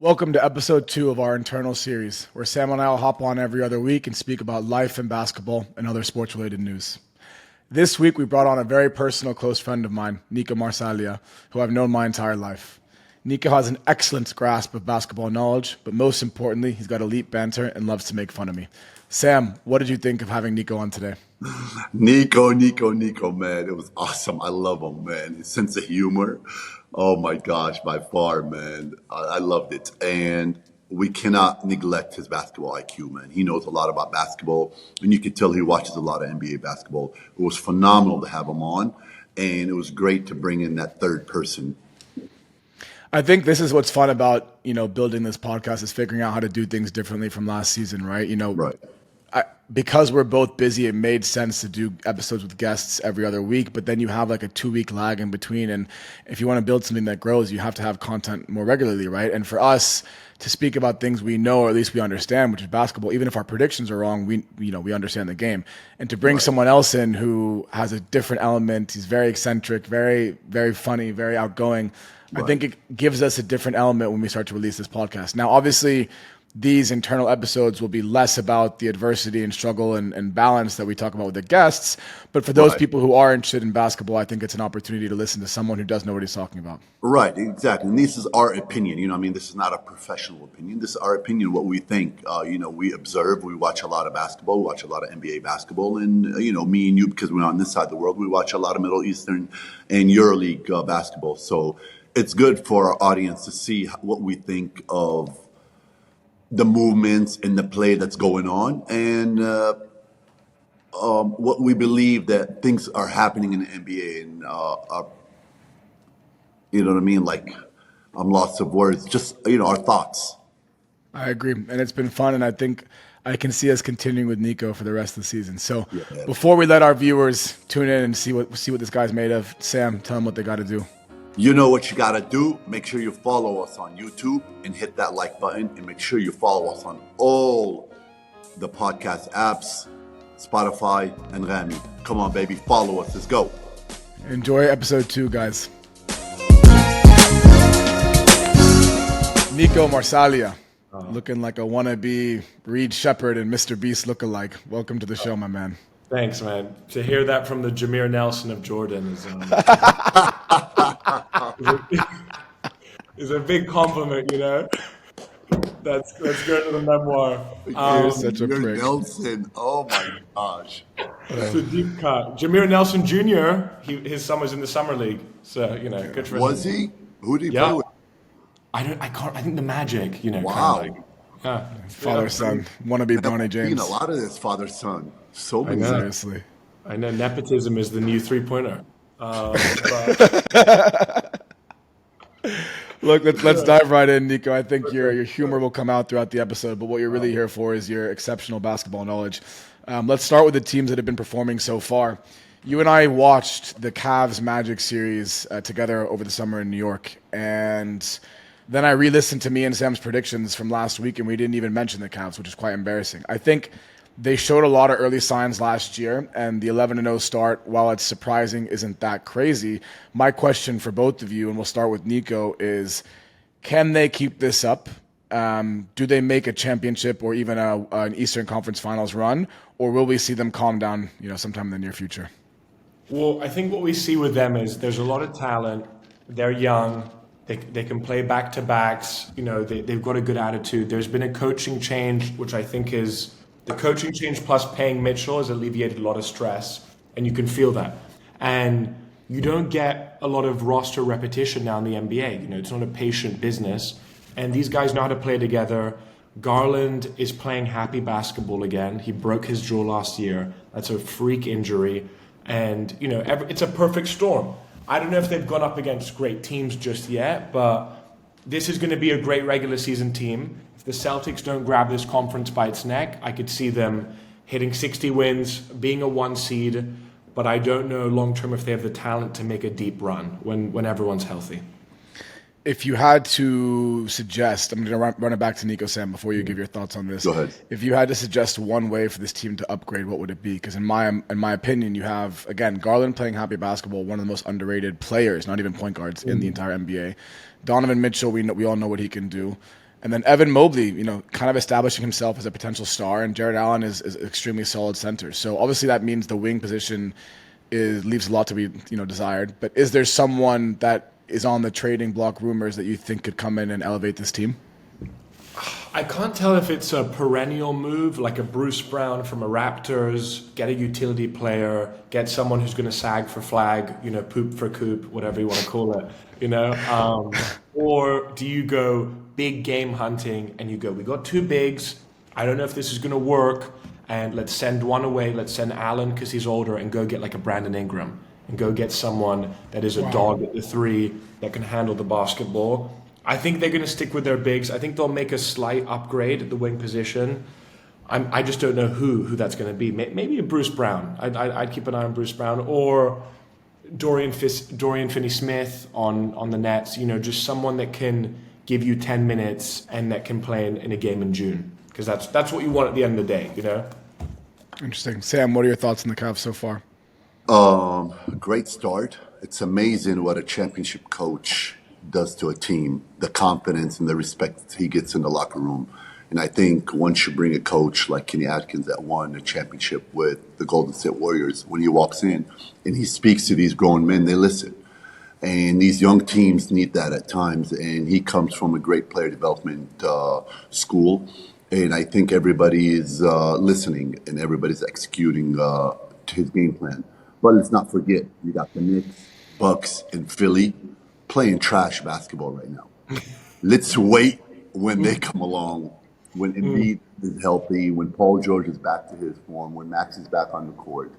Welcome to episode 2 of our internal series, where Sam and I will hop on every other week and speak about life in basketball and other sports-related news. This week, we brought on a very personal close friend of mine, Nico Marsaglia, who I've known my entire life. Nico has an excellent grasp of basketball knowledge, but most importantly, he's got elite banter and loves to make fun of me. Sam, what did you think of having Nico on today? Nico, man. It was awesome. I love him, man. His sense of humor. Oh my gosh, by far, man. I loved it. And we cannot neglect his basketball IQ, man. He knows a lot about basketball, and you can tell he watches a lot of NBA basketball. It was phenomenal to have him on, and it was great to bring in that third person. I think this is what's fun about, building this podcast is figuring out how to do things differently from last season, right? Right. Because we're both busy, it made sense to do episodes with guests every other week, but then you have like a 2-week lag in between. And if you want to build something that grows, you have to have content more regularly, right? And for us to speak about things we know, or at least we understand, which is basketball, even if our predictions are wrong, we understand the game. And to bring someone else in who has a different element, he's very eccentric, very, very funny, very outgoing. I think it gives us a different element when we start to release this podcast. Now, obviously, these internal episodes will be less about the adversity and struggle and balance that we talk about with the guests. But for those people who are interested in basketball, I think it's an opportunity to listen to someone who does know what he's talking about. Right, exactly. And this is our opinion. This is not a professional opinion. This is our opinion, what we think. We observe, we watch a lot of basketball, we watch a lot of NBA basketball. And, me and you, because we're on this side of the world, we watch a lot of Middle Eastern and EuroLeague basketball. So it's good for our audience to see what we think of the movements and the play that's going on, and what we believe that things are happening in the NBA, and you know what I mean? Like, I'm lots of words, just our thoughts. I agree, and it's been fun, and I think I can see us continuing with Nico for the rest of the season. So before we let our viewers tune in and see what this guy's made of, Sam, tell them what they got to do. You know what you got to do. Make sure you follow us on YouTube and hit that like button, and make sure you follow us on all the podcast apps, Spotify and Rami. Come on, baby. Follow us. Let's go. Enjoy episode 2, guys. Nico Marsaglia, looking like a wannabe Reed Shepherd and Mr. Beast lookalike. Welcome to the show, my man. Thanks, man. To hear that from the Jameer Nelson of Jordan is a big compliment, That's good to the memoir. You're such a prick. Nelson. Oh my gosh. It's a deep cut. Jameer Nelson Jr., his son was in the summer league, so good for him. Was he? Who did he play with? I think the Magic. Wow. Father son, wannabe Bronny James. A lot of this father son. So seriously. I know nepotism is the new 3-pointer. Look, let's dive right in, Nico. I think your humor will come out throughout the episode, but what you're really here for is your exceptional basketball knowledge. Let's start with the teams that have been performing so far. You and I watched the Cavs Magic series together over the summer in New York, and then I re-listened to me and Sam's predictions from last week, and we didn't even mention the Cavs, which is quite embarrassing. I think they showed a lot of early signs last year, and the 11-0 start, while it's surprising, isn't that crazy. My question for both of you, and we'll start with Nico, is can they keep this up? Do they make a championship or even an Eastern Conference Finals run, or will we see them calm down sometime in the near future? Well, I think what we see with them is there's a lot of talent. They're young. They can play back-to-backs. They've got a good attitude. There's been a coaching change, which I think is the coaching change plus paying Mitchell has alleviated a lot of stress, and you can feel that. And you don't get a lot of roster repetition now in the NBA. It's not a patient business, and these guys know how to play together. Garland is playing happy basketball again. He broke his jaw last year. That's a freak injury, and it's a perfect storm. I don't know if they've gone up against great teams just yet, but this is going to be a great regular season team. If the Celtics don't grab this conference by its neck, I could see them hitting 60 wins, being a 1 seed, but I don't know long term if they have the talent to make a deep run when everyone's healthy. If you had to suggest, I'm going to run it back to Nico, Sam, before you give your thoughts on this. Go ahead. If you had to suggest one way for this team to upgrade, what would it be? Because in my opinion, you have, again, Garland playing happy basketball, one of the most underrated players, not even point guards, in the entire NBA. Donovan Mitchell, we all know what he can do. And then Evan Mobley, kind of establishing himself as a potential star, and Jared Allen is extremely solid center. So obviously that means the wing position leaves a lot to be desired. But is there someone that is on the trading block rumors that you think could come in and elevate this team? I can't tell if it's a perennial move, like a Bruce Brown from a Raptors, get a utility player, get someone who's going to sag for flag, poop for coop, whatever you want to call it, or do you go big game hunting and you go, we got two bigs, I don't know if this is going to work, and let's send one away, let's send Allen because he's older, and go get like a Brandon Ingram, and go get someone that is a dog at the three that can handle the basketball. I think they're going to stick with their bigs. I think they'll make a slight upgrade at the wing position. I just don't know who that's going to be. Maybe a Bruce Brown. I'd keep an eye on Bruce Brown, or Dorian Finney-Smith on the Nets. Just someone that can give you 10 minutes and that can play in a game in June, because that's what you want at the end of the day. Interesting. Sam, what are your thoughts on the Cavs so far? Great start. It's amazing what a championship coach does to a team, the confidence and the respect he gets in the locker room. And I think once you bring a coach like Kenny Atkins that won a championship with the Golden State Warriors, when he walks in and he speaks to these grown men, they listen. And these young teams need that at times. And he comes from a great player development school. And I think everybody is listening and everybody's executing to his game plan. But let's not forget, you got the Knicks, Bucks, and Philly playing trash basketball right now. Let's wait when they come along, when Embiid is healthy, when Paul George is back to his form, when Max is back on the court,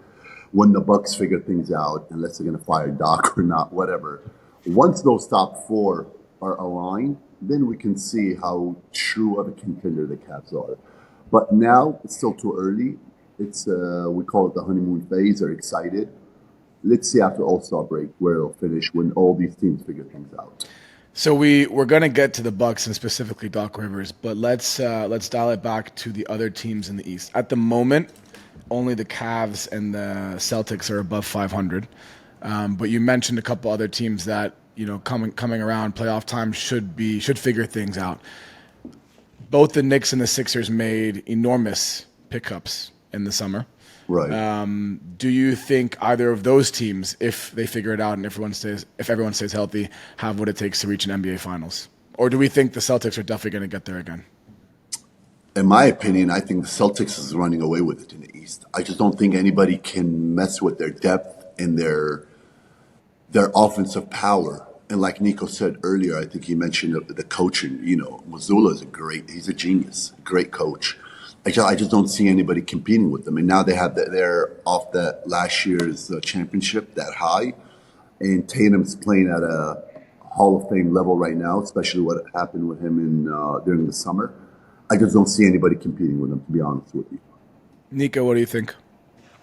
when the Bucks figure things out, unless they're going to fire Doc or not, whatever. Once those top four are aligned, then we can see how true of a contender the Cavs are. But now it's still too early. It's we call it the honeymoon phase. They're excited. Let's see after All-Star break where it'll finish when all these teams figure things out. So we're going to get to the Bucks and specifically Doc Rivers, but let's dial it back to the other teams in the East. At the moment, only the Cavs and the Celtics are above 500. But you mentioned a couple other teams that coming around playoff time should figure things out. Both the Knicks and the Sixers made enormous pickups in the summer. Right. Do you think either of those teams, if they figure it out and if everyone stays healthy, have what it takes to reach an NBA Finals? Or do we think the Celtics are definitely going to get there again? In my opinion, I think the Celtics is running away with it in the East. I just don't think anybody can mess with their depth and their offensive power. And like Nico said earlier, I think he mentioned the coaching. Mazzulla he's a genius, great coach. I just don't see anybody competing with them. And now they're off that last year's championship, that high. And Tatum's playing at a Hall of Fame level right now, especially what happened with him during the summer. I just don't see anybody competing with them, to be honest with you. Nico, what do you think?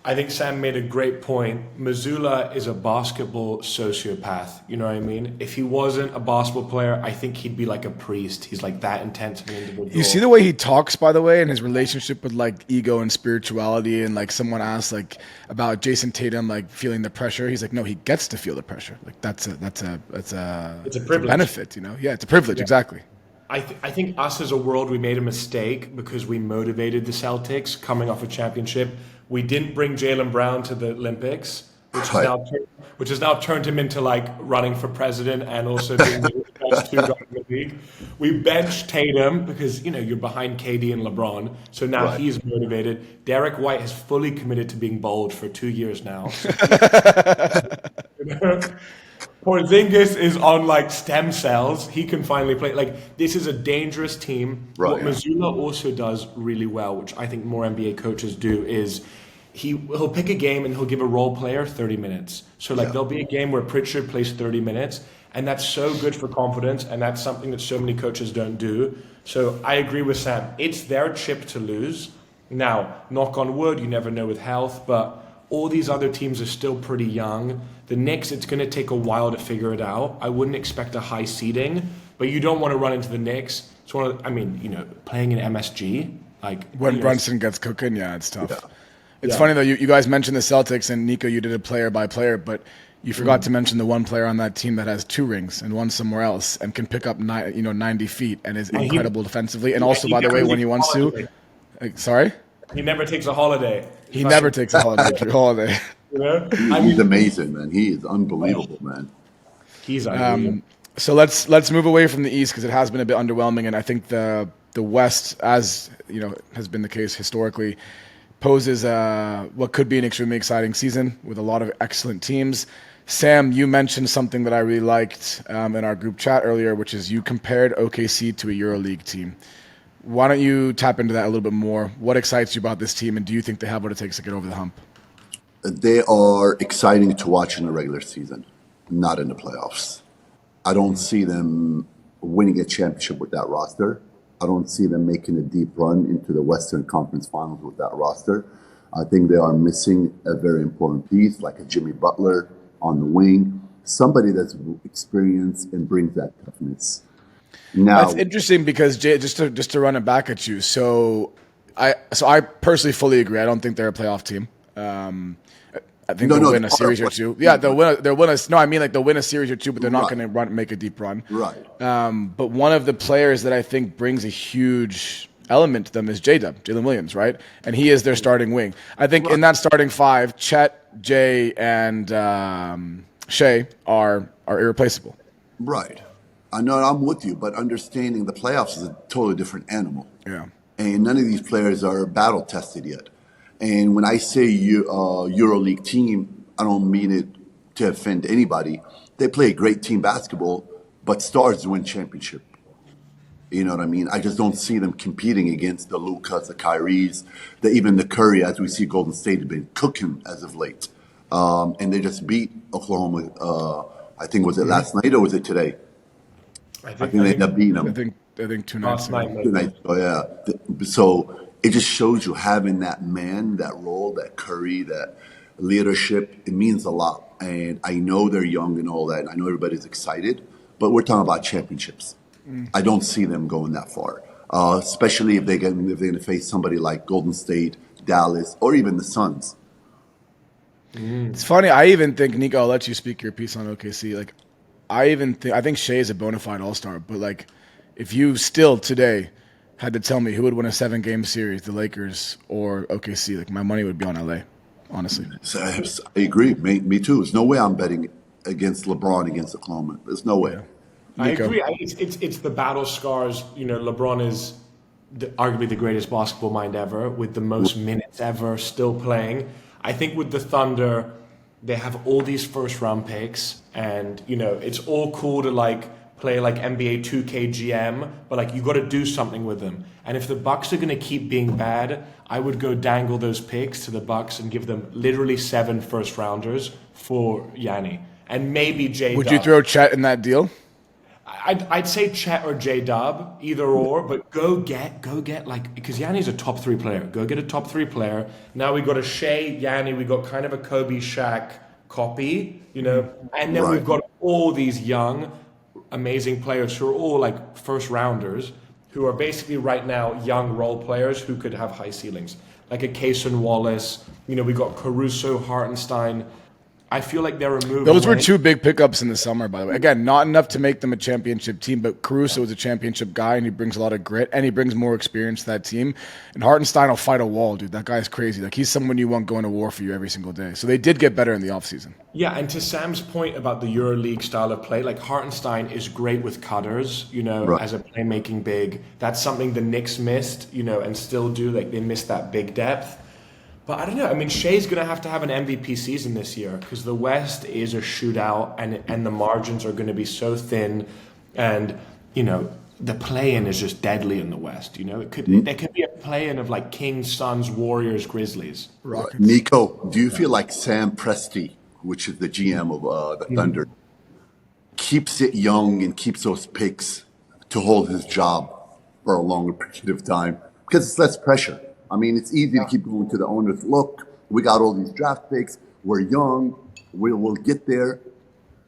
I think Sam made a great point. Mazzulla is a basketball sociopath. You know what I mean? If he wasn't a basketball player, I think he'd be like a priest. He's like that intense of an individual. You see the way he talks, by the way, and his relationship with like ego and spirituality. And like someone asked like about Jason Tatum like feeling the pressure. He's like, no, he gets to feel the pressure. Like that's a it's a benefit. Yeah, it's a privilege. Yeah. Exactly. I think us as a world, we made a mistake because we motivated the Celtics coming off a championship. We didn't bring Jaylen Brown to the Olympics, which has now turned him into like running for president and also being the best two guys in the league. We benched Tatum because you're behind KD and LeBron, so now he's motivated. Derek White has fully committed to being bold for 2 years now. Porzingis is on like stem cells. He can finally play. Like this is a dangerous team. What Mazzulla also does really well, which I think more NBA coaches do, is he'll pick a game and he'll give a role player 30 minutes. So there'll be a game where Pritchard plays 30 minutes, and that's so good for confidence, and that's something that so many coaches don't do. So I agree with Sam. It's their chip to lose. Now, knock on wood, you never know with health, but all these other teams are still pretty young. The Knicks, it's going to take a while to figure it out. I wouldn't expect a high seeding, but you don't want to run into the Knicks. It's playing in MSG. When Brunson gets cooking, it's tough. Yeah. It's funny, though, you guys mentioned the Celtics, and Nico, you did a player by player, but You forgot to mention the one player on that team that has 2 rings and one somewhere else and can pick up 90 feet and is incredible defensively. And also, by the way, when he wants to, sorry, he never takes a holiday. He never takes a holiday. You know? He's amazing, man. He is unbelievable, man. He's unbelievable. So let's move away from the East because it has been a bit underwhelming, and I think the West, as has been the case historically, poses what could be an extremely exciting season with a lot of excellent teams. Sam, you mentioned something that I really liked in our group chat earlier, which is you compared OKC to a EuroLeague team. Why don't you tap into that a little bit more? What excites you about this team, and do you think they have what it takes to get over the hump? They are exciting to watch in the regular season, not in the playoffs. I don't see them winning a championship with that roster. I don't see them making a deep run into the Western Conference Finals with that roster. I think they are missing a very important piece, like a Jimmy Butler on the wing, somebody that's experienced and brings that toughness. Now, that's interesting because Jay, just to run it back at you. So I personally fully agree. I don't think they're a playoff team. I think they'll win a series or two. Yeah, they'll win. No, I mean like they'll win a series or two, but they're not going to make a deep run. Right. But one of the players that I think brings a huge element to them is Jalen Williams, right? And he is their starting wing. I think in that starting 5, Chet, Jay, and Shea are irreplaceable. Right. I know I'm with you, but understanding the playoffs is a totally different animal. Yeah. And none of these players are battle tested yet. And when I say EuroLeague team, I don't mean it to offend anybody. They play great team basketball, but stars win championship. You know what I mean? I just don't see them competing against the Lucas, the Kyries, even the Curry, as we see Golden State have been cooking as of late. And they just beat Oklahoma, I think, was it last night or was it today? I think they ended up beating them. I think 2 nights ago. 2 nights ago, yeah. So it just shows you having that man, that role, that Curry, that leadership. It means a lot. And I know they're young and all that. And I know everybody's excited. But we're talking about championships. I don't see them going that far, especially if they're going to face somebody like Golden State, Dallas, or even the Suns. It's funny. I even think, Nico, I'll let you speak your piece on OKC. Like, I think Shea is a bona fide all-star. But like, if you still today had to tell me who would win a 7-game series, the Lakers or OKC, like my money would be on LA, honestly. So I agree. Me too. There's no way I'm betting against LeBron against Oklahoma. There's no way. Yeah. I agree. It's the battle scars. LeBron is arguably the greatest basketball mind ever, with the most minutes ever, still playing. I think with the Thunder, they have all these first-round picks, and it's all cool to play like NBA 2K GM, but you got to do something with them. And if the Bucks are going to keep being bad, I would go dangle those picks to the Bucks and give them literally 7 first-rounders for Yanni, and maybe J. Would you throw Chet in that deal? I'd say Chet or J-Dub, either or, but go get because Yanni's a top 3 player. Go get a top 3 player. Now we got a Shea, Yanni, we got kind of a Kobe Shaq copy, and then we've got all these young, amazing players who are all first rounders, who are basically right now young role players who could have high ceilings. Like a Cason Wallace, we got Caruso, Hartenstein. I feel like they're removed. Those were 2 big pickups in the summer, by the way. Again, not enough to make them a championship team, but Caruso is a championship guy, and he brings a lot of grit, and he brings more experience to that team. And Hartenstein will fight a wall, dude. That guy's crazy. He's someone you want going to war for you every single day. So they did get better in the offseason. Yeah, and to Sam's point about the EuroLeague style of play, Hartenstein is great with cutters, as a playmaking big. That's something the Knicks missed, and still do. They missed that big depth. But I don't know. I mean, Shea's going to have an MVP season this year because the West is a shootout and the margins are going to be so thin. And, the play-in is just deadly in the West. There could be a play-in of Kings, Suns, Warriors, Grizzlies. Rockets. Nico, do you feel like Sam Presti, which is the GM of the Thunder, keeps it young and keeps those picks to hold his job for a longer period of time? Because it's less pressure. I mean, it's easy to keep going to the owners. Look, we got all these draft picks. We're young. We'll get there.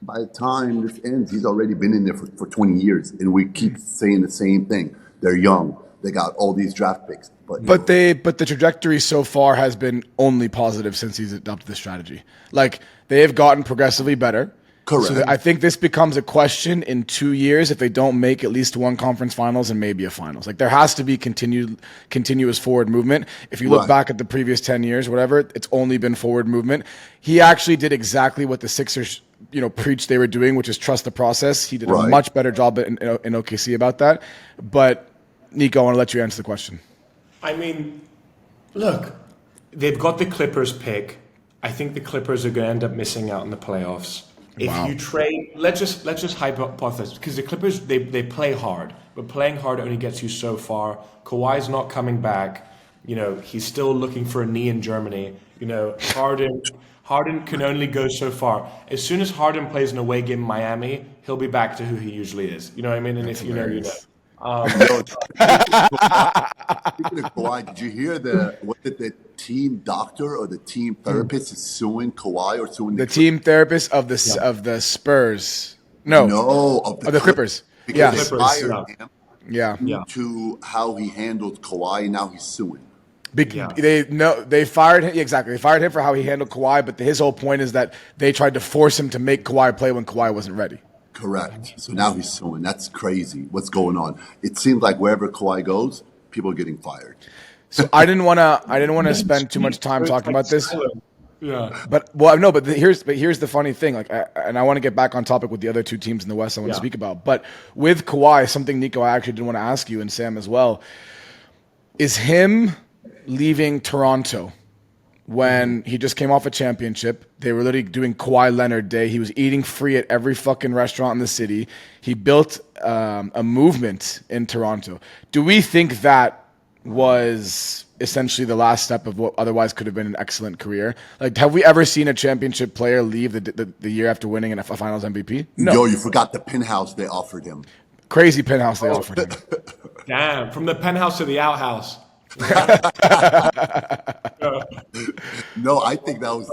By the time this ends, he's already been in there for 20 years. And we keep saying the same thing. They're young. They got all these draft picks. But the trajectory so far has been only positive since he's adopted this strategy. Like, they have gotten progressively better. Correct. So I think this becomes a question in 2 years if they don't make at least one conference finals and maybe a finals. Like, there has to be continuous forward movement. If you look back at the previous 10 years, whatever, it's only been forward movement. He actually did exactly what the Sixers, preached they were doing, which is trust the process. He did a much better job in OKC about that. But Nico, I want to let you answer the question. I mean, look, they've got the Clippers pick. I think the Clippers are going to end up missing out in the playoffs. If you trade, let's just hypothesize, because the Clippers they play hard, but playing hard only gets you so far. Kawhi's not coming back. He's still looking for a knee in Germany. Harden can only go so far. As soon as Harden plays an away game in Miami, he'll be back to who he usually is. You know what I mean? And if you know, you know. Speaking of Kawhi, did you hear the team doctor or the team therapist is suing Kawhi or suing the team therapist of the Spurs? No, of the Clippers. Because they fired him Yeah. to how he handled Kawhi, and now he's suing. They fired him. Exactly, they fired him for how he handled Kawhi. But his whole point is that they tried to force him to make Kawhi play when Kawhi wasn't ready. Correct. So now he's suing. That's crazy. What's going on? It seems like wherever Kawhi goes, people are getting fired. So I didn't want to spend too much time talking about this. Yeah. But here's the funny thing. I want to get back on topic with the other two teams in the West I want to speak about. But with Kawhi, something Nico I actually did want to ask you and Sam as well is him leaving Toronto when he just came off a championship. They were literally doing Kawhi Leonard Day. He was eating free at every fucking restaurant in the city. He built a movement in Toronto. Do we think that was essentially the last step of what otherwise could have been an excellent career? Like, have we ever seen a championship player leave the year after winning a Finals MVP? No. Yo, you forgot the penthouse they offered him. Crazy penthouse they offered him. Damn, from the penthouse to the outhouse. No, I think that was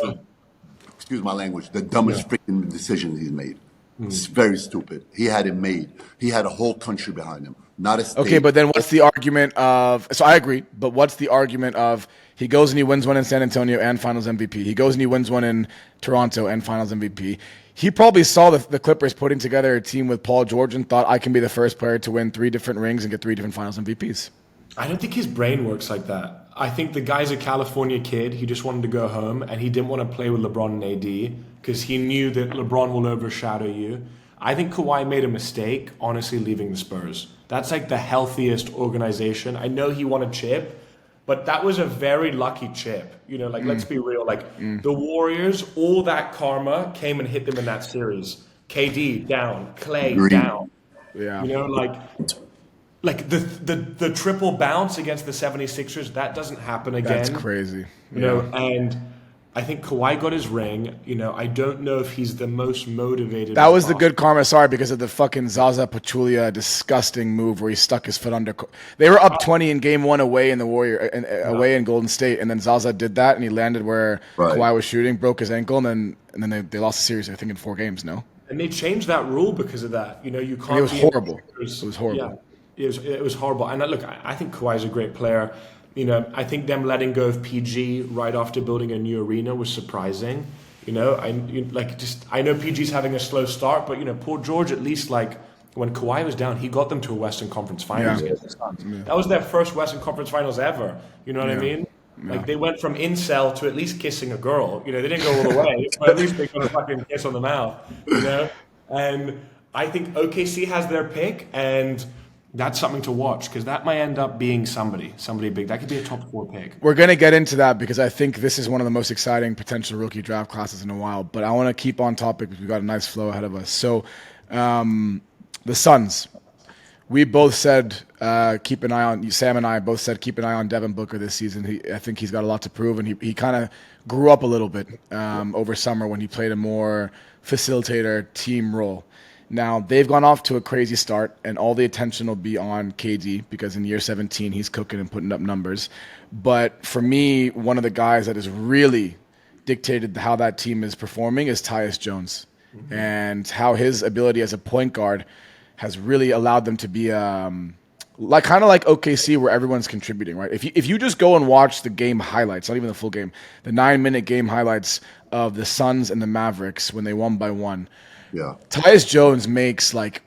excuse my language, the dumbest freaking decision he's made. It's very stupid. He had it made. He had a whole country behind him, not a state. Okay, but then what's the argument of... So I agree, but what's the argument of he goes and he wins one in San Antonio and Finals MVP. He goes and he wins one in Toronto and Finals MVP. He probably saw the Clippers putting together a team with Paul George and thought, I can be the first player to win 3 different rings and get 3 different Finals MVPs. I don't think his brain works like that. I think the guy's a California kid. He just wanted to go home, and he didn't want to play with LeBron and AD because he knew that LeBron will overshadow you. I think Kawhi made a mistake, honestly, leaving the Spurs. That's like the healthiest organization. I know he won a chip, but that was a very lucky chip. Let's be real. The Warriors, all that karma came and hit them in that series. KD down, Clay down. Yeah. Like the triple bounce against the 76ers, that doesn't happen again. That's crazy. And I think Kawhi got his ring. I don't know if he's the most motivated. That was the good karma, sorry, because of the fucking Zaza Pachulia disgusting move where he stuck his foot under. They were up 20 in game 1 away in the away in Golden State, and then Zaza did that, and he landed where Kawhi was shooting, broke his ankle, and then they lost the series, I think, in 4 games, no? And they changed that rule because of that. You can't. It was horrible. It was horrible. Yeah. It was horrible. And look, I think Kawhi's a great player. I think them letting go of PG right after building a new arena was surprising. I know PG's having a slow start, but Paul George, at least when Kawhi was down, he got them to a Western Conference Finals. Yeah. That was their first Western Conference Finals ever. You know what I mean? Yeah. They went from incel to at least kissing a girl. They didn't go all the way, but at least they got a fucking kiss on the mouth. And I think OKC has their pick, and that's something to watch because that might end up being somebody big. That could be a top 4 pick. We're going to get into that because I think this is one of the most exciting potential rookie draft classes in a while. But I want to keep on topic because we've got a nice flow ahead of us. So the Suns, we both said keep an eye on, Sam and I both said keep an eye on Devin Booker this season. I think he's got a lot to prove, and he kind of grew up a little bit over summer when he played a more facilitator team role. Now, they've gone off to a crazy start, and all the attention will be on KD because in year 17, he's cooking and putting up numbers. But for me, one of the guys that has really dictated how that team is performing is Tyus Jones, and how his ability as a point guard has really allowed them to be like kind of like OKC where everyone's contributing, right? If you just go and watch the game highlights, not even the full game, the 9-minute game highlights of the Suns and the Mavericks when they won by one, Yeah. Tyus Jones makes like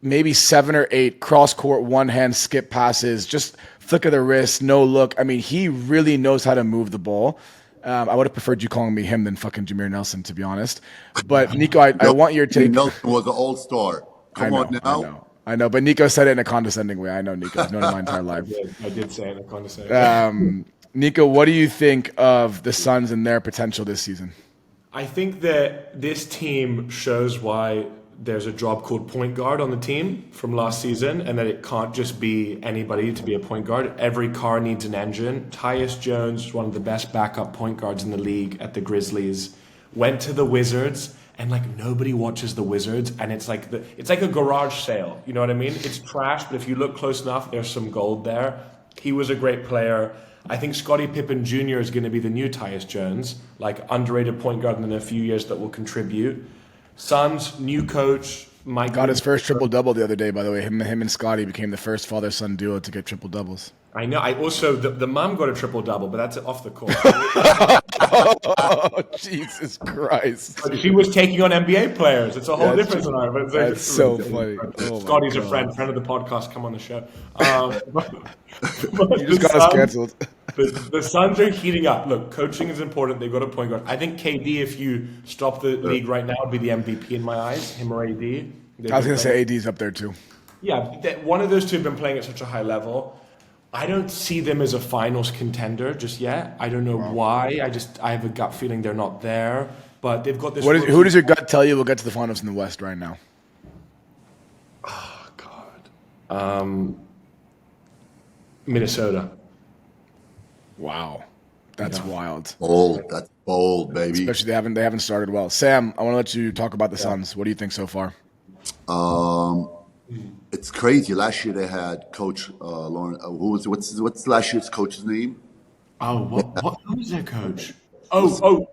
maybe 7 or 8 cross court one hand skip passes, just flick of the wrist, no look. I mean, he really knows how to move the ball. I would have preferred you calling me him than fucking Jameer Nelson, to be honest. But Nico, I want your take. Nelson was an all-star. Come on now. I know. But Nico said it in a condescending way. I know Nico. I've known him my entire life. I did say it in a condescending. Nico, what do you think of the Suns and their potential this season? I think that this team shows why there's a job called point guard on the team from last season, and that it can't just be anybody to be a point guard. Every car needs an engine. Tyus Jones, one of the best backup point guards in the league at the Grizzlies, went to the Wizards, and like nobody watches the Wizards, and it's like a garage sale. You know what I mean? It's trash, but if you look close enough, there's some gold there. He was a great player. I think Scottie Pippen Jr. is going to be the new Tyus Jones, like underrated point guard in a few years that will contribute. Suns, new coach, Mike. Got his first triple-double the other day, by the way. Him and Scotty became the first father-son duo to get triple-doubles. I know. I also, the mom got a triple-double, but that's off the court. Oh, Jesus Christ. But she was taking on NBA players. It's a whole different scenario. But That's so funny. Oh Scotty's a friend of the podcast. Come on the show. You just got us canceled. The Suns are heating up. Look, coaching is important. They've got a point guard. I think KD, if you stop the league right now, would be the MVP in my eyes. Him or AD. I was going to say AD's up there too. Yeah, one of those two have been playing at such a high level. I don't see them as a finals contender just yet. I don't know why. I have a gut feeling they're not there. But they've got this. Who does your gut tell you will get to the finals in the West right now? Oh, God. Minnesota. Wow. That's wild. That's bold, baby. Especially they haven't started well. Sam, I want to let you talk about the Suns. What do you think so far? It's crazy. Last year they had Coach Lauren. What's last year's coach's name? Who was their coach? Vogel.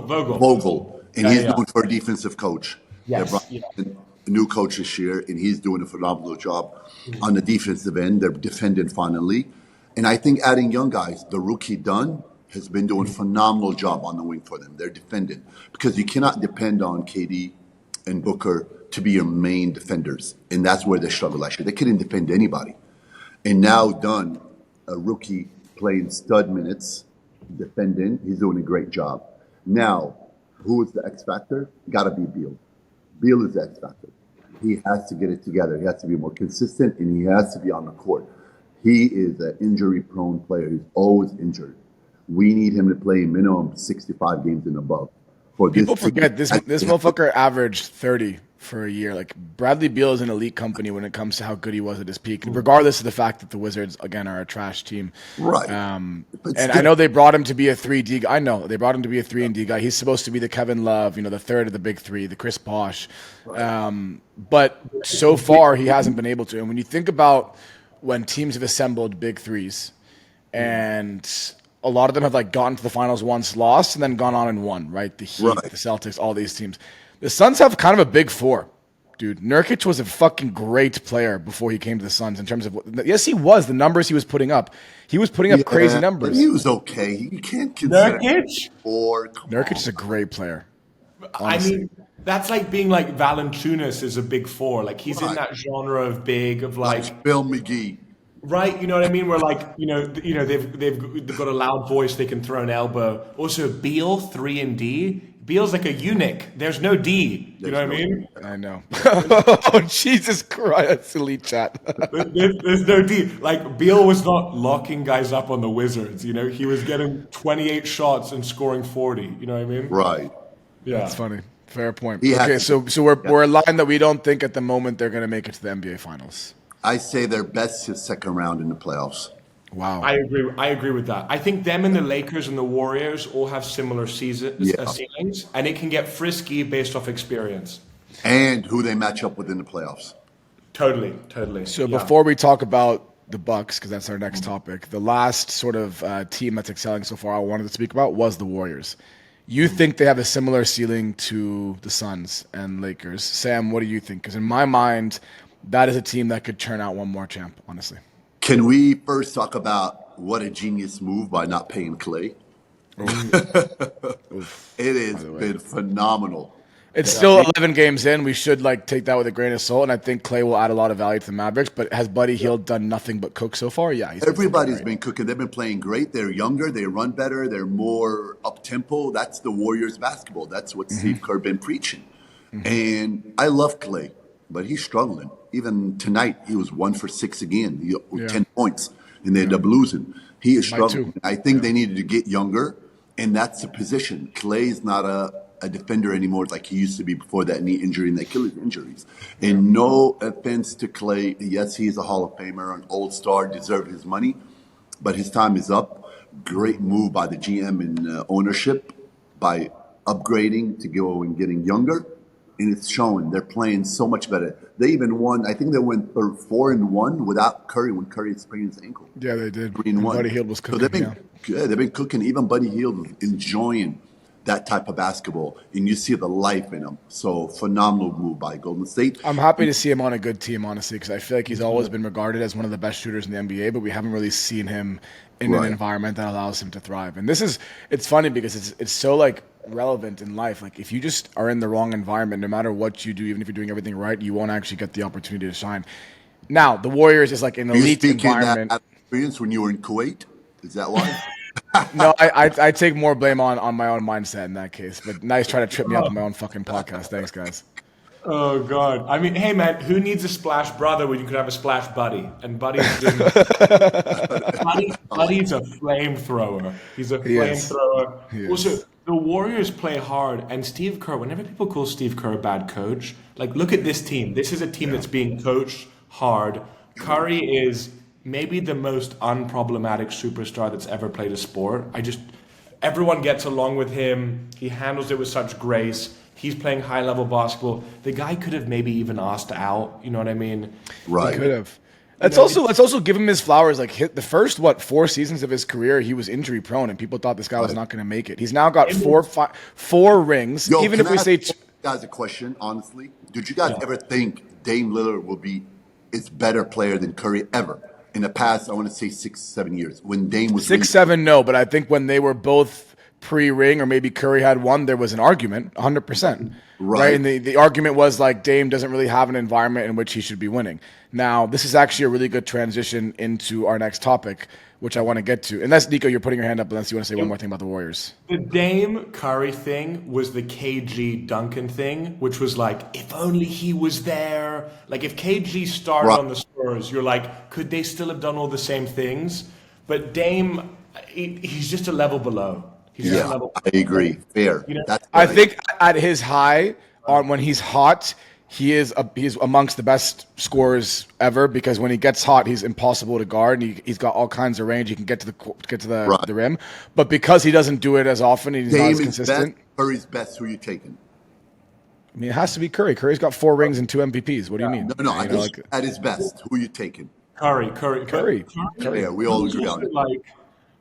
Vogel, and he's known for a defensive coach. Yes. They brought in a new coach this year, and he's doing a phenomenal job on the defensive end. They're defending finally, and I think adding young guys, the rookie Dunn has been doing a phenomenal job on the wing for them. They're defending because you cannot depend on KD and Booker to be your main defenders, and that's where they struggled last year. They couldn't defend anybody, and now Dunn, a rookie playing stud minutes, defending, he's doing a great job. Now, who is the X factor? Got to be Beal. Beal is the X factor. He has to get it together. He has to be more consistent, and he has to be on the court. He is an injury-prone player. He's always injured. We need him to play minimum 65 games and above. People forget this motherfucker averaged 30 for a year. Like Bradley Beal is an elite company when it comes to how good he was at his peak, regardless of the fact that the Wizards again are a trash team. Right. And I know they brought him to be a 3D. I know they brought him to be a 3-and-D guy. He's supposed to be the Kevin Love, the third of the big three, the Chris Bosh. But so far he hasn't been able to. And when you think about when teams have assembled big threes, and a lot of them have like gotten to the finals once, lost, and then gone on and won, right? The Heat, the Celtics, all these teams. The Suns have kind of a big four, dude. Nurkic was a fucking great player before he came to the Suns in terms of yes, he was. The numbers he was putting up. He was putting up crazy numbers. He was okay. You can't consider Nurkic? Nurkic is a great player. Honestly. I mean, that's like being like Valanciunas is a big four. Like he's in that genre of big, of like Bill McGee. Right, you know what I mean? Where like, they've got a loud voice, they can throw an elbow. Also, Beal 3-and-D. Beal's like a eunuch. There's no D. You know what I mean? I know. Oh, Jesus Christ, that's elite chat. There's no D. Like Beal was not locking guys up on the Wizards. He was getting 28 shots and scoring 40. You know what I mean? Right. Yeah, that's funny. Fair point. Okay, so we're aligned that we don't think at the moment they're going to make it to the NBA Finals. I say their best is second round in the playoffs. Wow. I agree with that. I think them and the Lakers and the Warriors all have similar ceilings, and it can get frisky based off experience. And who they match up with in the playoffs. Totally. So before we talk about the Bucks, because that's our next topic, the last sort of team that's excelling so far I wanted to speak about was the Warriors. You think they have a similar ceiling to the Suns and Lakers. Sam, what do you think? Because in my mind, that is a team that could churn out one more champ, honestly. Can we first talk about what a genius move by not paying Clay? It has been phenomenal. It's still 11 games in. We should take that with a grain of salt, and I think Clay will add a lot of value to the Mavericks. But has Buddy Hield done nothing but cook so far? Yeah, everybody's been cooking. They've been playing great. They're younger. They run better. They're more up tempo. That's the Warriors basketball. That's what Steve Kerr been preaching. And I love Clay, but he's struggling. Even tonight, he was 1 for 6 again, 10 points, and they ended up losing. He is struggling. I think they needed to get younger, and that's the position. Clay's not a defender anymore like he used to be before that knee injury and the Achilles injuries. And no offense to Clay. Yes, he's a Hall of Famer, an all-star, deserved his money, but his time is up. Great move by the GM and ownership by upgrading to go and getting younger. And it's showing. They're playing so much better. They even won. I think they went 4-1 without Curry when Curry sprained his ankle. Yeah, they did. 3-1. Buddy Hield was cooking. So they've been good. They've been cooking. Even Buddy Hield was enjoying that type of basketball, and you see the life in him. So phenomenal move by Golden State. I'm happy to see him on a good team, honestly, because I feel like he's always been regarded as one of the best shooters in the NBA, but we haven't really seen him in an environment that allows him to thrive. And it's funny because it's so relevant in life. If you just are in the wrong environment, no matter what you do, even if you're doing everything right, you won't actually get the opportunity to shine. Now, the Warriors is an elite environment. That experience when you were in Kuwait? Is that why? No, I take more blame on my own mindset in that case. But nice try to trip me up on my own fucking podcast. Thanks, guys. Oh, God. I mean, hey, man, who needs a splash brother when you could have a splash buddy? And Buddy's Buddy's a flamethrower. He's a flamethrower. Also, the Warriors play hard, and Steve Kerr, whenever people call Steve Kerr a bad coach, look at this team. This is a team that's being coached hard. Curry is maybe the most unproblematic superstar that's ever played a sport. Everyone gets along with him. He handles it with such grace. He's playing high-level basketball. The guy could have maybe even asked out. You know what I mean? Right. He could have. Let's also give him his flowers. The first 4 seasons of his career, he was injury prone, and people thought this guy was not going to make it. He's now got four rings. Yo, even if we say, guys, a question. Honestly, did you guys ever think Dame Lillard will be its better player than Curry ever in the past? I want to say 6-7 years when Dame was 6-7. No, but I think when they were both pre-ring, or maybe Curry had one, there was an argument, 100%. Right? And the argument was Dame doesn't really have an environment in which he should be winning. Now, this is actually a really good transition into our next topic, which I want to get to. Unless, Nico, you're putting your hand up, unless you want to say one more thing about the Warriors. The Dame Curry thing was the KG Duncan thing, which was if only he was there. If KG started on the Spurs, you're could they still have done all the same things? But Dame, he's just a level below. I agree. Fair. I think at his high, when he's hot, he's amongst the best scorers ever, because when he gets hot, he's impossible to guard, and he's got all kinds of range. He can get to the rim, but because he doesn't do it as often, he's not as consistent. Curry's best. Who are you taking? I mean, it has to be Curry. Curry's got 4 rings and 2 MVPs. What do you mean? No. At his best, who are you taking? Curry. Yeah, we all agree on it.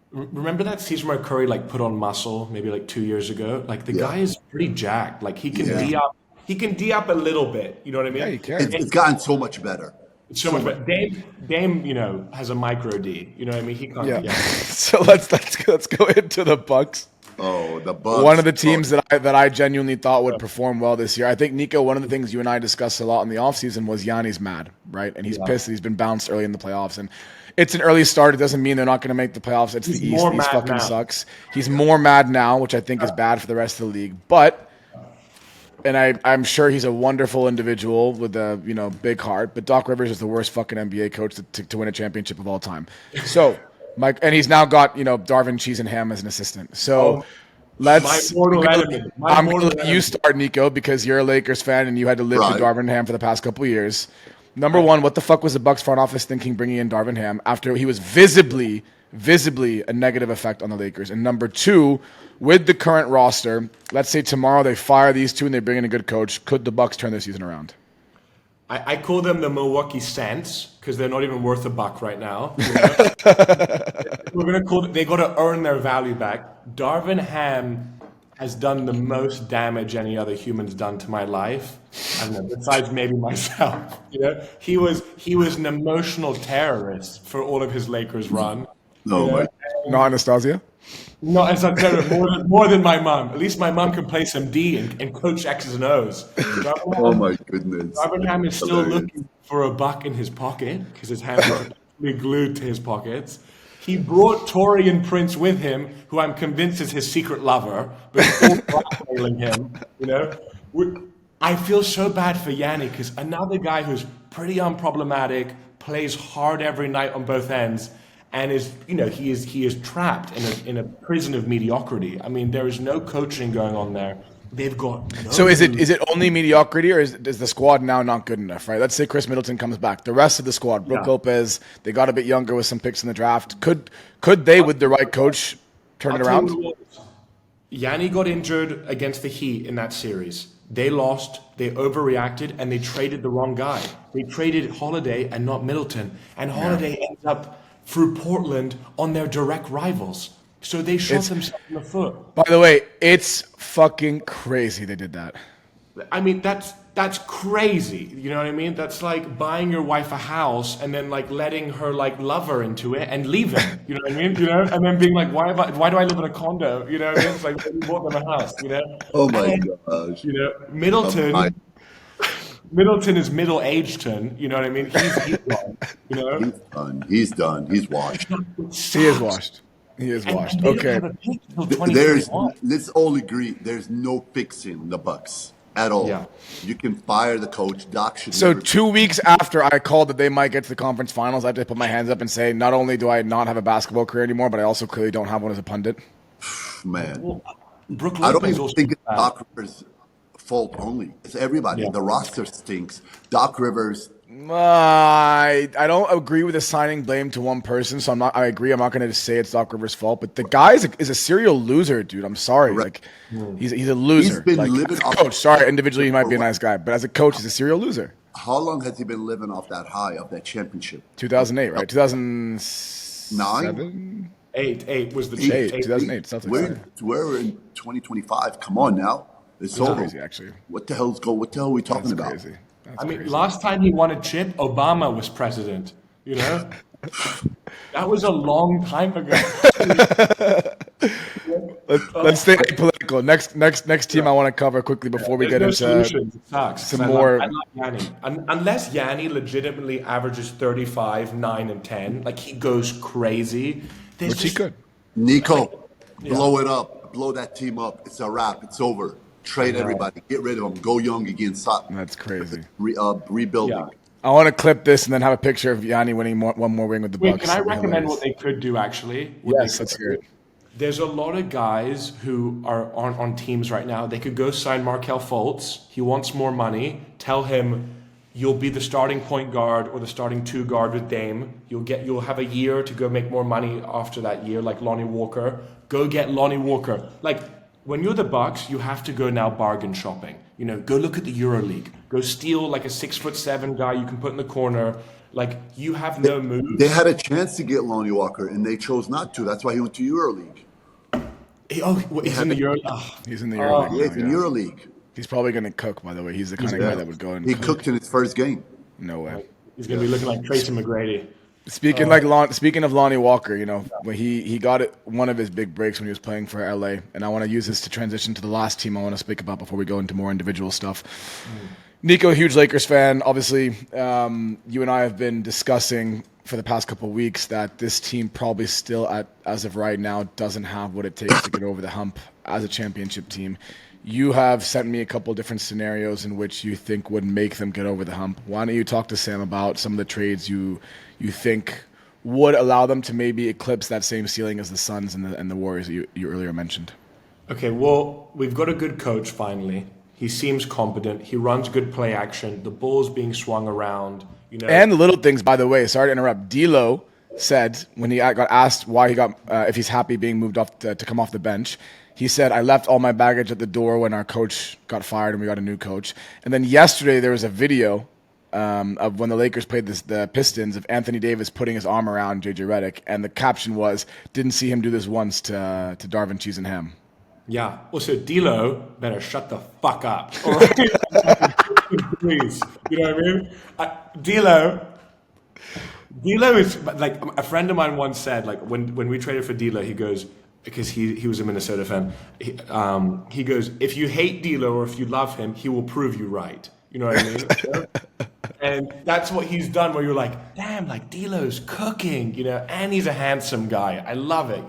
Remember that season where Curry put on muscle maybe 2 years ago? The guy is pretty jacked. He can D up. He can D up a little bit. You know what I mean? Yeah, he can. It's gotten so much better. It's so much better. Dame, has a micro D. You know what I mean? He can't. Yeah. So let's go into the Bucks. Oh, the Bucks. One of the teams that I genuinely thought would perform well this year. I think, Nico, one of the things you and I discussed a lot in the offseason was Yanni's mad, right? And he's pissed that he's been bounced early in the playoffs. And it's an early start. It doesn't mean they're not going to make the playoffs. It's the East. The East fucking sucks. He's more mad now, which I think is bad for the rest of the league. But, and I'm sure he's a wonderful individual with a big heart, but Doc Rivers is the worst fucking NBA coach to win a championship of all time. So, and he's now got Darvin, Cheese, and Ham as an assistant. So let's. I'm going to let you start, Nico, because you're a Lakers fan and you had to live with Darvin and Ham for the past couple of years. Number one, what the fuck was the Bucks front office thinking bringing in Darvin Ham after he was visibly a negative effect on the Lakers? And number two, with the current roster, let's say tomorrow they fire these two and they bring in a good coach, could the Bucks turn their season around? I call them the Milwaukee Cents because they're not even worth a buck right now. We're gonna call them, they got to earn their value back. Darvin Ham has done the most damage any other human's done to my life. I don't know, besides maybe myself. He was an emotional terrorist for all of his Lakers run. Oh my. No Anastasia? No, it's not terrorist, more than my mom. At least my mom can play some D and coach X's and O's. Oh my goodness. Abraham is still looking for a buck in his pocket because his hands are completely glued to his pockets. He brought Torian Prince with him, who I'm convinced is his secret lover, but he's all blackmailing him. I feel so bad for Yanni because another guy who's pretty unproblematic, plays hard every night on both ends, and he is trapped in a prison of mediocrity. I mean, there is no coaching going on there. They've got no. So is it only mediocrity, or is the squad now not good enough? Right. Let's say Chris Middleton comes back. The rest of the squad, Brook Lopez, they got a bit younger with some picks in the draft. Could they, with the right coach, turn it around? Yanni got injured against the Heat in that series. They lost. They overreacted, and they traded the wrong guy. They traded Holiday and not Middleton, and Holiday ends up through Portland on their direct rivals. So they shot themselves in the foot. By the way, it's fucking crazy they did that. I mean, that's crazy. You know what I mean? That's like buying your wife a house and then like letting her like lover into it and leaving. You know what I mean? And then being like, why do I live in a condo? You know what I mean? It's like we bought them a house. Oh my gosh. Middleton is middle-aged-ton. You know what I mean? He's gone. He's done. He's washed. He is washed. He is washed. Okay. Let's all agree. There's no fixing the Bucks at all. Yeah. You can fire the coach. Doc should. So 2 weeks after I called that they might get to the conference finals, I have to put my hands up and say, not only do I not have a basketball career anymore, but I also clearly don't have one as a pundit. Man, well, Brook I don't even think it's Doc Rivers' fault only. It's everybody. Yeah. The roster stinks. Doc Rivers. I don't agree with assigning blame to one person, so I agree. I'm not going to say it's Doc Rivers' fault, but the guy is a serial loser, dude. I'm sorry. Right. Like he's a loser. He's been living off coach. Sorry, individually he might be a nice guy, but as a coach, he's a serial loser. How long has he been living off that high of that championship? 2008, right? 2009. Eight was the 2008. We're in 2025. Come on now, it's over. Crazy, actually. What the hell are we talking about? Crazy. I mean, last time he won a chip, Obama was president. That was a long time ago. Let's stay political. Next team I want to cover quickly before we get into some more. I love Yanni. Unless Yanni legitimately averages 35, 9, and 10, like he goes crazy. Which he could. Nico, blow it up. Blow that team up. It's a wrap. It's over. Trade everybody. Get rid of them. Go young again. That's crazy. Rebuilding. Yeah. I want to clip this and then have a picture of Yanni winning one more ring with the Bucks. Can I recommend what they could do, actually? Yes, let's hear it. There's a lot of guys who are on teams right now. They could go sign Markelle Fultz. He wants more money. Tell him you'll be the starting point guard or the starting two guard with Dame. You'll have a year to go make more money after that year, like Lonnie Walker. Go get Lonnie Walker. Like, when you're the Bucks, you have to go now bargain shopping. Go look at the EuroLeague. Go steal like a 6'7" guy you can put in the corner. Like, you have no moves. They had a chance to get Lonnie Walker, and they chose not to. That's why he went to EuroLeague. He's in the EuroLeague. He's in the EuroLeague. Yeah, he's in EuroLeague. He's probably going to cook, by the way. He's the kind of guy that would go and He cooked in his first game. No way. He's going to be looking like Tracy McGrady. Speaking of Lonnie Walker, when he got one of his big breaks when he was playing for LA, and I want to use this to transition to the last team I want to speak about before we go into more individual stuff. Nico, huge Lakers fan. Obviously, you and I have been discussing for the past couple of weeks that this team probably still, as of right now, doesn't have what it takes to get over the hump as a championship team. You have sent me a couple different scenarios in which you think would make them get over the hump. Why don't you talk to Sam about some of the trades you think would allow them to maybe eclipse that same ceiling as the Suns and the Warriors that you earlier mentioned? Okay, well, we've got a good coach finally. He seems competent. He runs good play action. The ball's being swung around. And the little things, by the way. Sorry to interrupt. D'Lo said when he got asked why if he's happy being moved off to come off the bench, he said, "I left all my baggage at the door when our coach got fired and we got a new coach." And then yesterday there was a video of when the Lakers played the Pistons of Anthony Davis putting his arm around JJ Redick, and the caption was, "Didn't see him do this once to Darvin Cheese and Ham." Yeah. Also, D'Lo better shut the fuck up. All right? Please. You know what I mean? D'Lo is like a friend of mine once said. Like when we traded for D'Lo, he goes because he was a Minnesota fan. He goes, if you hate D'Lo or if you love him, he will prove you right. You know what I mean? And that's what he's done. Where you're like, damn, like D'Lo's cooking, and he's a handsome guy. I love it,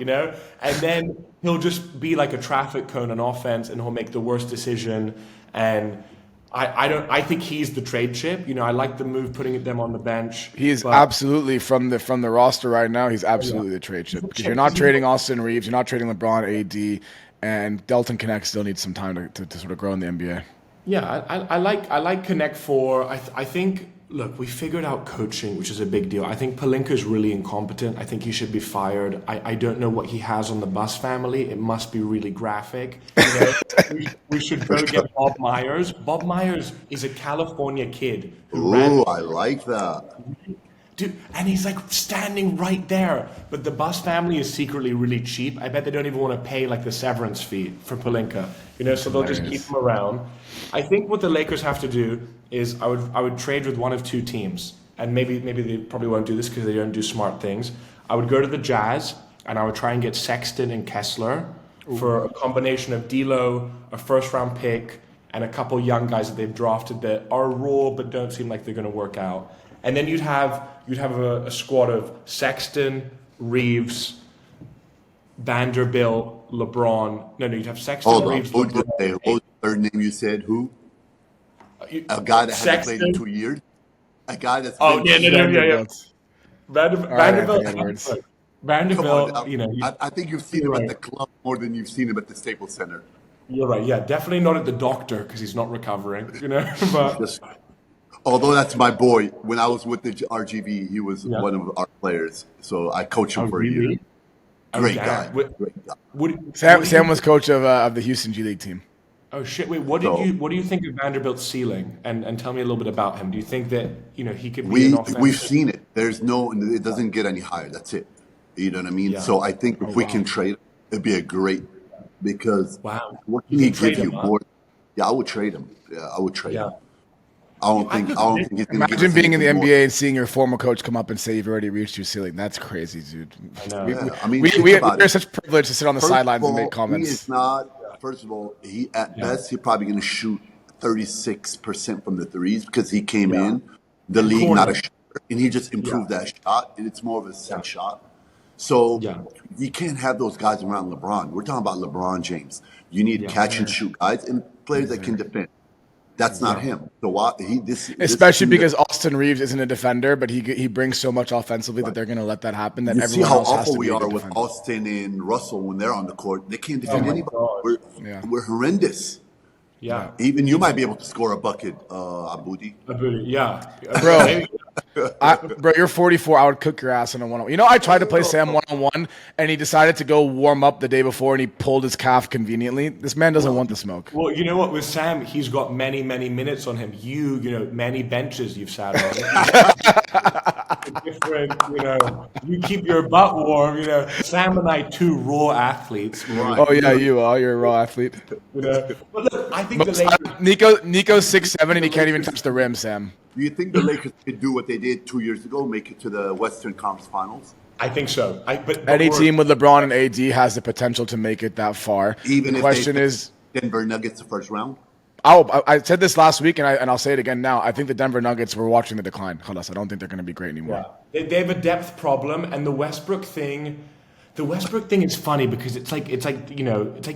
And then he'll just be like a traffic cone on offense, and he'll make the worst decision. And I think he's the trade chip. I like the move putting them on the bench. He is absolutely from the roster right now. He's absolutely the trade chip because you're not trading Austin Reeves, you're not trading LeBron, AD, and Delton Connect still needs some time to sort of grow in the NBA. Yeah, I like Connect Four. I think. Look, we figured out coaching, which is a big deal. I think Pelinka's really incompetent. I think he should be fired. I don't know what he has on the Bus family. It must be really graphic. We should go get Bob Myers. Bob Myers is a California kid. Ooh, I like that. Dude, and he's like standing right there. But the Bus family is secretly really cheap. I bet they don't even want to pay like the severance fee for Pelinka. So they'll just keep him around. I think what the Lakers have to do is I would trade with one of two teams. And maybe they probably won't do this because they don't do smart things. I would go to the Jazz and I would try and get Sexton and Kessler for a combination of D'Lo, a first round pick, and a couple young guys that they've drafted that are raw but don't seem like they're going to work out. And then you'd have a squad of Sexton, Reeves, Vanderbilt, LeBron. No, you'd have Sexton, Reeves, LeBron. What was the third name you said? Who? A guy that hasn't played in 2 years? A guy that's yeah. Vanderbilt. Vanderbilt, I think you've seen him at the club more than you've seen him at the Staples Center. You're right, yeah. Definitely not at the doctor because he's not recovering, But although that's my boy. When I was with the RGV, he was one of our players. So I coached him for a year. Great guy. Sam was coach of the Houston G League team. Oh shit! Wait, what do you think of Vanderbilt's ceiling? And tell me a little bit about him. Do you think that he could be an offensive? We've seen it. It doesn't get any higher. That's it. You know what I mean? Yeah. So I think if we can trade, it'd be a great because what can he give you more? Yeah, I would trade him. Yeah, I would trade him. I don't think he's going to imagine being in the NBA and seeing your former coach come up and say you've already reached your ceiling. That's crazy, dude. I know. We're such privilege to sit on the sidelines and make comments. He is not. First of all, best he's probably going to shoot 36% from the threes because he came in the league not a shooter, and he just improved that shot, and it's more of a set shot. So you can't have those guys around LeBron. We're talking about LeBron James. You need catch and shoot guys and players that can defend. That's not him. So especially because Austin Reeves isn't a defender, but he brings so much offensively that they're going to let that happen. That you see how awful we are with Austin and Russell when they're on the court. They can't defend anybody. We're horrendous. Yeah. Even you might be able to score a bucket, Aboudi. Bro, you're 44. I would cook your ass in a one-on-one. I tried to play Sam one-on-one, and he decided to go warm up the day before, and he pulled his calf conveniently. This man doesn't want the smoke. Well, you know what? With Sam, he's got many, many minutes on him. Many benches you've sat on. Different, you keep your butt warm. Sam and I, two raw athletes. Right? Oh yeah, you are. You're a raw athlete. But look, I think the Lakers. Nico's 6'7" and he can't even touch the rim, Sam. Do you think the Lakers could do what they did 2 years ago, make it to the Western Conference Finals? I think so. But any team with LeBron and AD has the potential to make it that far. Even the if question is, Denver Nuggets the first round. I said this last week, and I'll say it again now. I think the Denver Nuggets were watching the decline. I don't think they're going to be great anymore. Yeah. They have a depth problem, and the Westbrook thing. The Westbrook thing is funny because it's like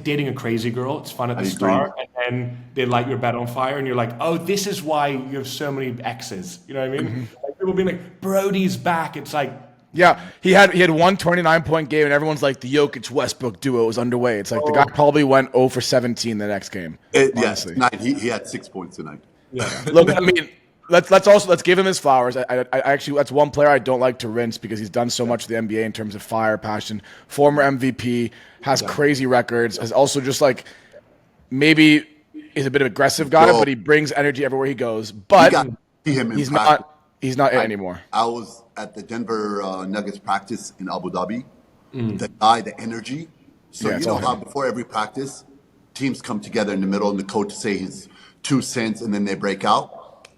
dating a crazy girl. It's fun at the start, and then they light your bed on fire, and you're like, oh, this is why you have so many exes. You know what I mean? Mm-hmm. Like people being like, Brody's back. It's like, he had one 29-point game, and everyone's like, the Jokic Westbrook duo was underway. It's like the guy probably went 0 for 17 the next game. Tonight he had 6 points tonight. Yeah. Look, I mean. Let's give him his flowers. I actually that's one player I don't like to rinse because he's done so much for the NBA in terms of fire, passion. Former MVP, has crazy records. Has also just maybe is a bit of an aggressive guy, but he brings energy everywhere he goes. But he's not it anymore. I was at the Denver Nuggets practice in Abu Dhabi. The energy. So you know how before every practice teams come together in the middle and the coach say his 2 cents and then they break out.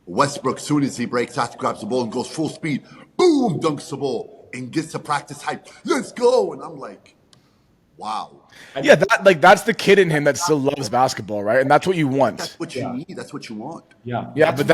Westbrook, soon as he breaks out, grabs the ball and goes full speed, boom, dunks the ball and gets the practice hype. Let's go. And I'm like, wow. Yeah, that's the kid in him that still loves basketball, right? And that's what you want. That's what you need. That's what you want. Yeah, but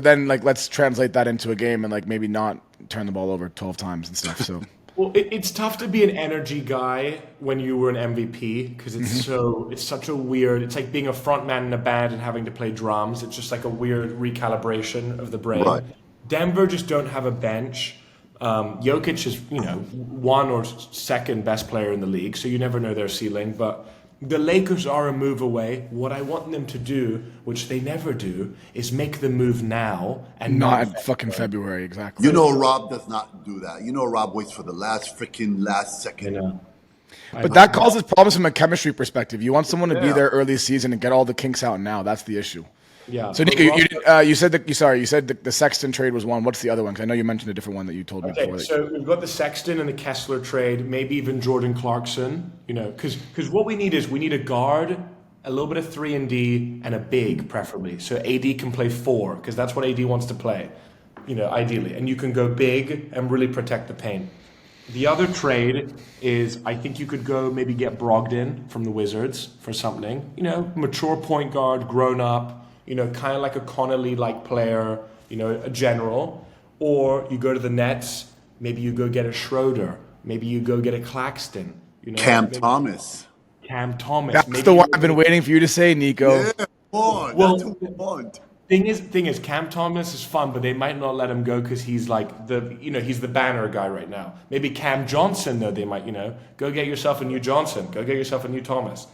then like let's translate that into a game and like maybe not turn the ball over 12 times and stuff. So Well, it's tough to be an energy guy when you were an MVP because it's such a weird. It's like being a front man in a band and having to play drums. It's just like a weird recalibration of the brain. Right. Denver just don't have a bench. Jokic is one or second best player in the league, so you never know their ceiling. But the Lakers are a move away. What I want them to do, which they never do, is make the move now and not at fucking February, exactly. You know, Rob does not do that. You know, Rob waits for the last second. But that causes problems from a chemistry perspective. You want someone to be there early season and get all the kinks out now. That's the issue. Yeah. So Nico, you said the Sexton trade was one. What's the other one? Because I know you mentioned a different one that you told me before. So we've got the Sexton and the Kessler trade, maybe even Jordan Clarkson. Because what we need a guard, a little bit of 3-and-D, and a big, preferably. So AD can play 4 because that's what AD wants to play. Ideally, and you can go big and really protect the paint. The other trade is I think you could go maybe get Brogdon from the Wizards for something. Mature point guard, grown up. Kind of like a Connolly-like player, a general. Or you go to the Nets, maybe you go get a Schroeder. Maybe you go get a Claxton. Cam Thomas. That's the one I've been waiting for you to say, Nico. Yeah, that's what we want. Thing is, Cam Thomas is fun, but they might not let him go because he's like he's the banner guy right now. Maybe Cam Johnson, though, they might, go get yourself a new Johnson. Go get yourself a new Thomas,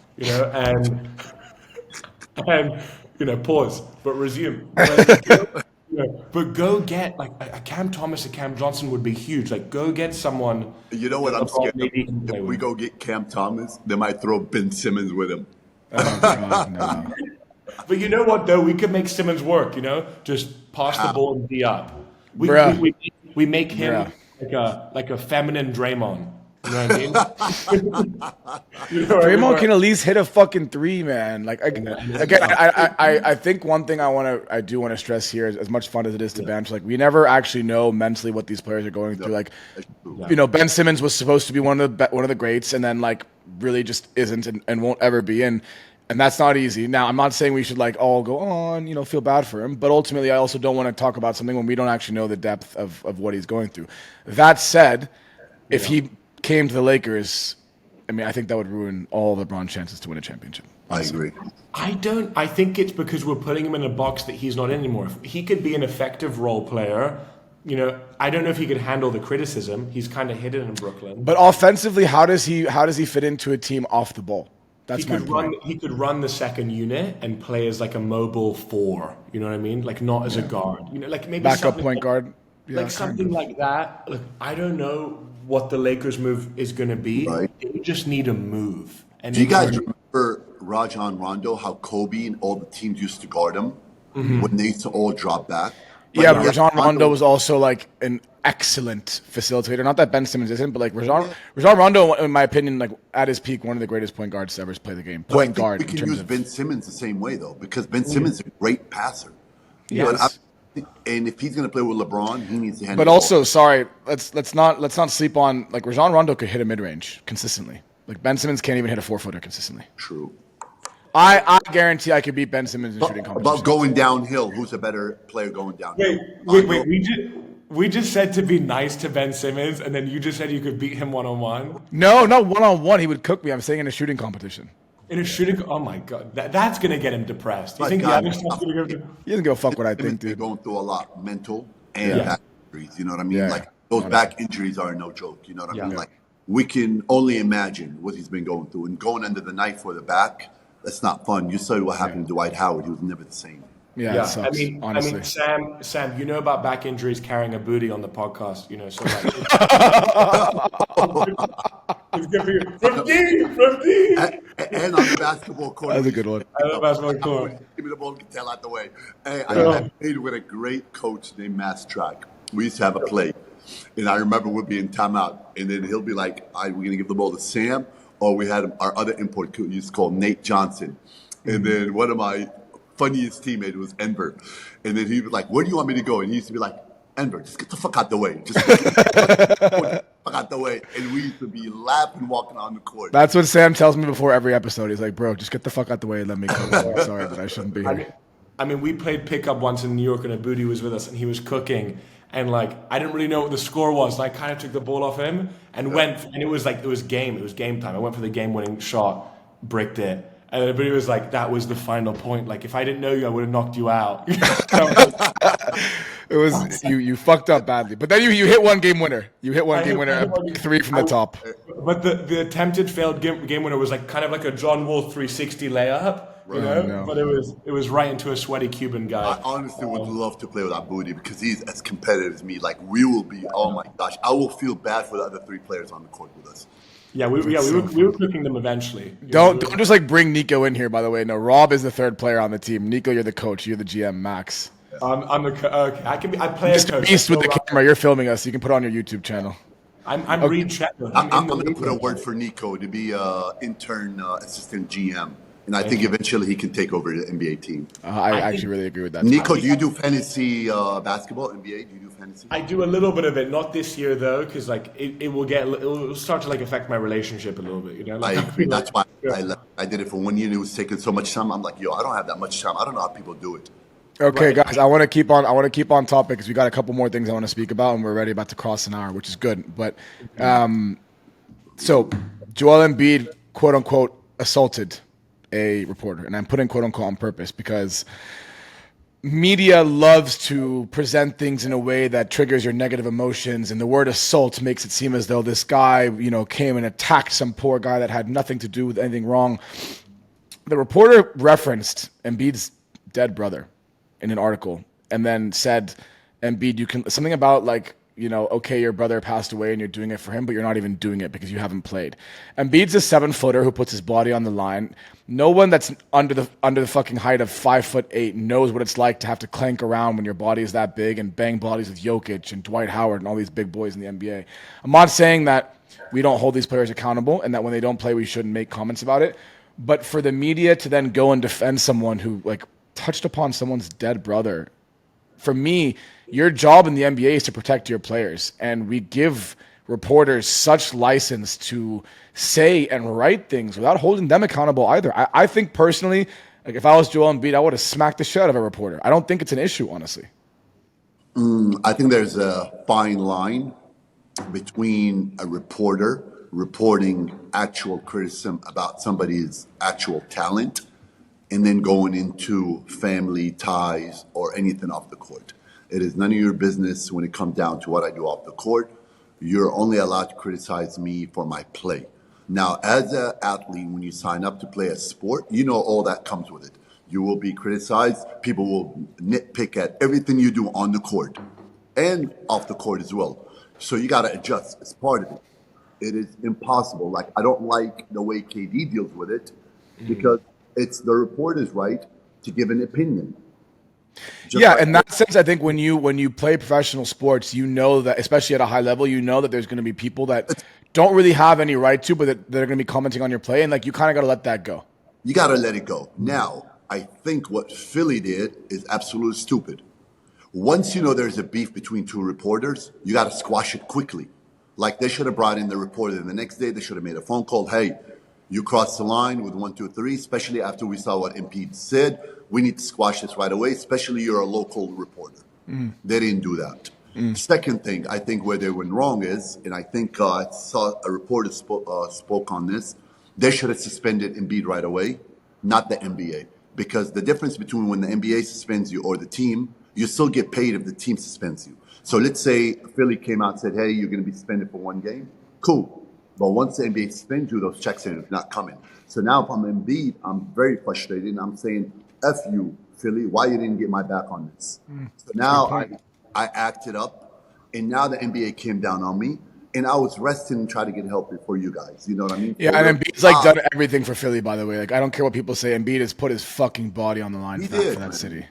and pause, but resume. But go get like a Cam Thomas, a Cam Johnson would be huge. Like go get someone. You know what I'm scared of? If we go get Cam Thomas, they might throw Ben Simmons with him. Oh, God, no. But you know what though? We could make Simmons work. Just pass the ball and be up. We make him like a feminine Draymond. You know what I mean? Draymond can at least hit a fucking 3, man. Like again, I think one thing I do want to stress here is as much fun as it is to bench. Like we never actually know mentally what these players are going through. Like, Ben Simmons was supposed to be one of the greats, and then like really just isn't and won't ever be. And that's not easy. Now, I'm not saying we should like all go on, feel bad for him. But ultimately, I also don't want to talk about something when we don't actually know the depth of what he's going through. That said, if he came to the Lakers, I think that would ruin all of LeBron's chances to win a championship. Honestly. I agree. I think it's because we're putting him in a box that he's not in anymore. If he could be an effective role player, I don't know if he could handle the criticism. He's kind of hidden in Brooklyn. But offensively, how does he fit into a team off the ball? That's my point. He could run the second unit and play as like a mobile 4. You know what I mean? Like not as a guard. Like maybe backup point guard. Yeah, like something like that. Look, I don't know what the Lakers move is going to be. Right. They just need a move. And do you guys remember Rajon Rondo, how Kobe and all the teams used to guard him when they used to all drop back? Yeah, but Rajon Rondo was also like an excellent facilitator. Not that Ben Simmons isn't, but like Rajon Rondo, in my opinion, like at his peak, one of the greatest point guards to ever play the game. Point guard. We can use Ben Simmons the same way though, because Ben Simmons is a great passer. Yes. And if he's going to play with LeBron, he needs to handle. But also, sorry, let's not sleep on like Rajon Rondo could hit a mid range consistently. Like Ben Simmons can't even hit a 4-footer consistently. True. I guarantee I could beat Ben Simmons in shooting competition. About going downhill, who's a better player going downhill? Wait. We just said to be nice to Ben Simmons, and then you just said you could beat him one-on-one? No, not one-on-one. He would cook me. I'm saying in a shooting competition. In a shooting, oh my God, that's gonna get him depressed. You think the other stuff's gonna get him? He doesn't give a fuck what I think, They're dude. going through a lot, mental and back injuries. You know what I mean? Yeah. Like those back injuries are no joke. You know what I mean? Like we can only imagine what he's been going through, and going under the knife for the back. That's not fun. You saw what happened to Dwight Howard. He was never the same. Yeah. It sucks, honestly. Sam, you know about back injuries carrying Aboudi on the podcast, so it's good for you. From D. And on the basketball court. That's a good one. I love basketball court. Give me the ball, get the hell out the way. Hey, I played with a great coach named Mass Track. We used to have a play. And I remember we'd be in timeout. And then he'll be like, all right, we're going to give the ball to Sam or we had our other import coach used to call Nate Johnson. And then one of my funniest teammates was Enver. And then he was like, where do you want me to go? And he used to be like, Enver, just get the fuck out the way. Just get the fuck out the way. And we used to be laughing walking on the court. That's what Sam tells me before every episode. He's like, bro, just get the fuck out the way and let me go. I'm sorry, but I shouldn't be here. I mean, we played pickup once in New York, and Aboudi was with us, and he was cooking. And like, I didn't really know what the score was, and I kind of took the ball off him and went. And it was game time. I went for the game-winning shot, bricked it. And everybody was like, that was the final point. Like, if I didn't know you, I would have knocked you out. It was you fucked up badly. But then you hit one game winner. You hit one game winner, three from the top. But the attempted failed game winner was like kind of like a John Wall 360 layup. You know? No. But it was right into a sweaty Cuban guy. I honestly would love to play with Aboudi because he's as competitive as me. Like, we will be, oh my gosh, I will feel bad for the other 3 players on the court with us. Yeah, we were cooking them eventually. Don't just like bring Nico in here. By the way, no. Rob is the 3rd player on the team. Nico, you're the coach. You're the GM. Max. I'm the okay. I play as coach. Beast with the camera. You're filming us. You can put it on your YouTube channel. I'm Reed Chetler. I'm going to put a word for Nico to be intern assistant GM. And I think eventually he can take over the NBA team. I actually really agree with that. Nico, do you do fantasy basketball, NBA? Do you do fantasy? I do a little bit of it, not this year though, because like it'll start to like affect my relationship a little bit. You know, like, I agree. That's why I left. I did it for 1 year and it was taking so much time. I'm like, I don't have that much time. I don't know how people do it. Okay, guys, I want to keep on topic because we got a couple more things I want to speak about, and we're already about to cross an hour, which is good. But so Joel Embiid, quote unquote, assaulted a reporter, and I'm putting quote unquote on purpose because media loves to present things in a way that triggers your negative emotions, and the word assault makes it seem as though this guy, came and attacked some poor guy that had nothing to do with anything wrong. The reporter referenced Embiid's dead brother in an article, and then said, Embiid, you can something about like, okay, your brother passed away and you're doing it for him, but you're not even doing it because you haven't played. Embiid's a 7-footer who puts his body on the line. No one that's under the fucking height of 5'8" knows what it's like to have to clank around when your body is that big and bang bodies with Jokic and Dwight Howard and all these big boys in the NBA. I'm not saying that we don't hold these players accountable and that when they don't play we shouldn't make comments about it. But for the media to then go and defend someone who like touched upon someone's dead brother, for me, your job in the NBA is to protect your players, and we give reporters such license to say and write things without holding them accountable either. I think personally, like if I was Joel Embiid, I would have smacked the shit out of a reporter. I don't think it's an issue, honestly. I think there's a fine line between a reporter reporting actual criticism about somebody's actual talent and then going into family ties or anything off the court. It is none of your business when it comes down to what I do off the court. You're only allowed to criticize me for my play. Now, as an athlete, when you sign up to play a sport, all that comes with it. You will be criticized. People will nitpick at everything you do on the court and off the court as well. So you got to adjust. It's part of it. It is impossible. Like, I don't like the way KD deals with it because it's the reporter's right to give an opinion. In that sense, I think when you play professional sports, that, especially at a high level, that there's going to be people that don't really have any right to, but that they're going to be commenting on your play, and like you kind of got to let that go. You got to let it go. Now, I think what Philly did is absolutely stupid. Once there's a beef between 2 reporters, you got to squash it quickly. Like they should have brought in the reporter the next day. They should have made a phone call. Hey, you crossed the line with 1, 2, 3, especially after we saw what Embiid said. We need to squash this right away, especially you're a local reporter. They didn't do that. Second thing, I think where they went wrong is, and I think I saw a reporter spoke on this, they should have suspended Embiid right away, not the NBA. Because the difference between when the NBA suspends you or the team, you still get paid if the team suspends you. So let's say Philly came out and said, hey, you're going to be suspended for 1 game. Cool. But once the NBA suspends you, those checks are not coming. So now if I'm Embiid, I'm very frustrated, and I'm saying, F you, Philly, why you didn't get my back on this? So now I acted up, and now the NBA came down on me, and I was resting and trying to get help for you guys. You know what I mean? Yeah, and Embiid's done everything for Philly, by the way. Like, I don't care what people say. Embiid has put his fucking body on the line for that city.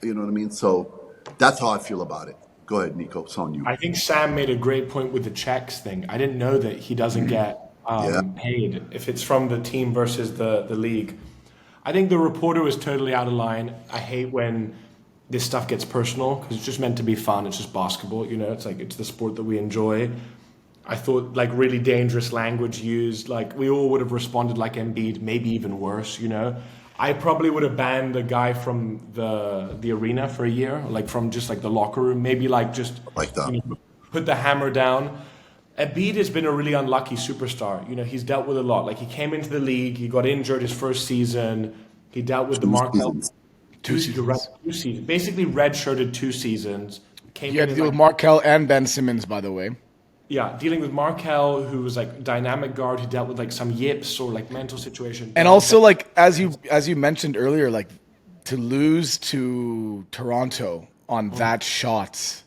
You know what I mean? So that's how I feel about it. Go ahead, Nico. It's on you. I think Sam made a great point with the checks thing. I didn't know that he doesn't get Yeah. paid if it's from the team versus the league. I think the reporter was totally out of line. I hate when this stuff gets personal because it's just meant to be fun. It's just basketball, it's like it's the sport that we enjoy. I thought like really dangerous language used. Like we all would have responded like Embiid, maybe even worse. I probably would have banned the guy from the arena for a year, like from just like the locker room. Maybe like just Like that. put the hammer down. Embiid has been a really unlucky superstar. He's dealt with a lot. Like he came into the league, he got injured his first season. He dealt with the Markel. Seasons. Two seasons. Basically redshirted 2 seasons. Came You had in to deal like, with Markel and Ben Simmons, by the way. yeah, dealing with Markel, who was like dynamic guard, who dealt with like some yips or like mental situation. And also, like as you mentioned earlier, like to lose to Toronto on that shot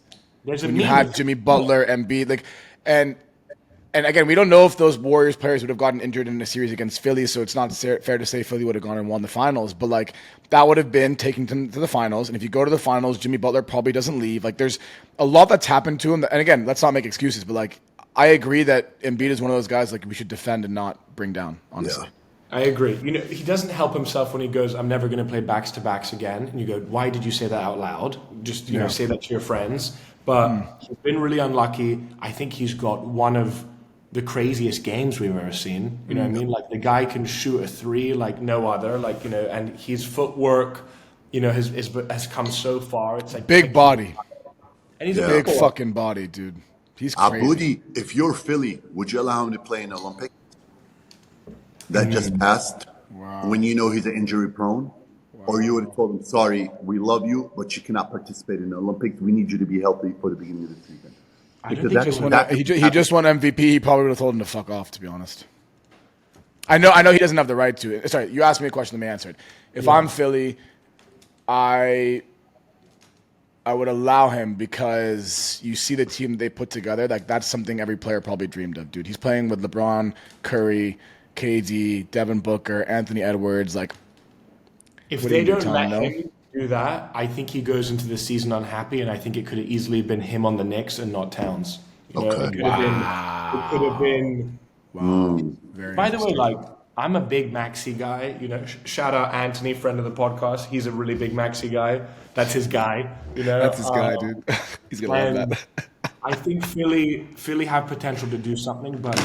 There's a when you meme. had Jimmy Butler and Embiid, like and again, we don't know if those Warriors players would have gotten injured in a series against Philly, so it's not fair to say Philly would have gone and won the finals. But like that would have been taking them to the finals, and if you go to the finals, Jimmy Butler probably doesn't leave. Like there's a lot that's happened to him. And again, let's not make excuses, but like I agree that Embiid is one of those guys like we should defend and not bring down. Honestly, Yeah. I agree. He doesn't help himself when he goes, I'm never going to play backs to backs again. And you go, why did you say that out loud? Just, say that to your friends. But he's been really unlucky. I think he's got one of the craziest games we've ever seen. You know what I mean? Like the guy can shoot a 3 like no other, like, and his footwork, has come so far. It's like big body, and he's Yeah. a big big fucking body, dude. He's crazy. Aboudi, if you're Philly, would you allow him to play in Olympics that just passed when you know he's injury prone? Or you would have told him, sorry, we love you, but you cannot participate in the Olympics. We need you to be healthy for the beginning of the season. I don't Because think that's- He just won MVP. He probably would have told him to fuck off, to be honest. I know he doesn't have the right to it. Sorry, you asked me a question, let me answer it. If I'm Philly, I would allow him because you see the team they put together. Like that's something every player probably dreamed of, dude. He's playing with LeBron, Curry, KD, Devin Booker, Anthony Edwards. Like, if what they do you do, don't let Tom, no? him do that, I think he goes into the season unhappy, and I think it could have easily been him on the Knicks and not Towns. Okay. It could have been. very By the way, interesting. like I'm a big Maxi guy. Shout out Anthony, friend of the podcast. He's a really big Maxi guy. That's his guy. That's his guy, dude. He's gonna love and that. I think Philly have potential to do something, but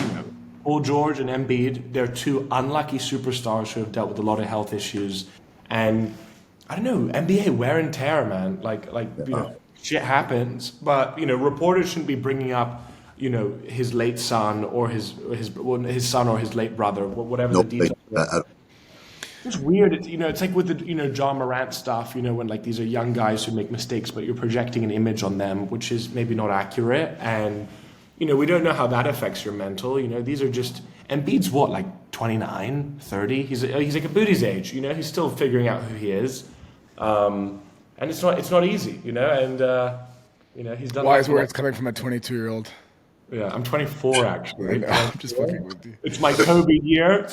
Paul George and Embiid, they're 2 unlucky superstars who have dealt with a lot of health issues, and I don't know, NBA wear and tear, man. Like shit happens, but reporters shouldn't be bringing up his late son or his son or his late brother, whatever No, the details. It's weird. It's like with the John Morant stuff. When like these are young guys who make mistakes, but you're projecting an image on them, which is maybe not accurate, and we don't know how that affects your mental. These are just Embiid's what, like 29, 30. He's like Aboudi's age. He's still figuring out who he is, and it's not easy. And he's done. Wise words coming from a 22-year-old. Yeah, I'm 24 actually. I'm just fucking with you. It's my Kobe year.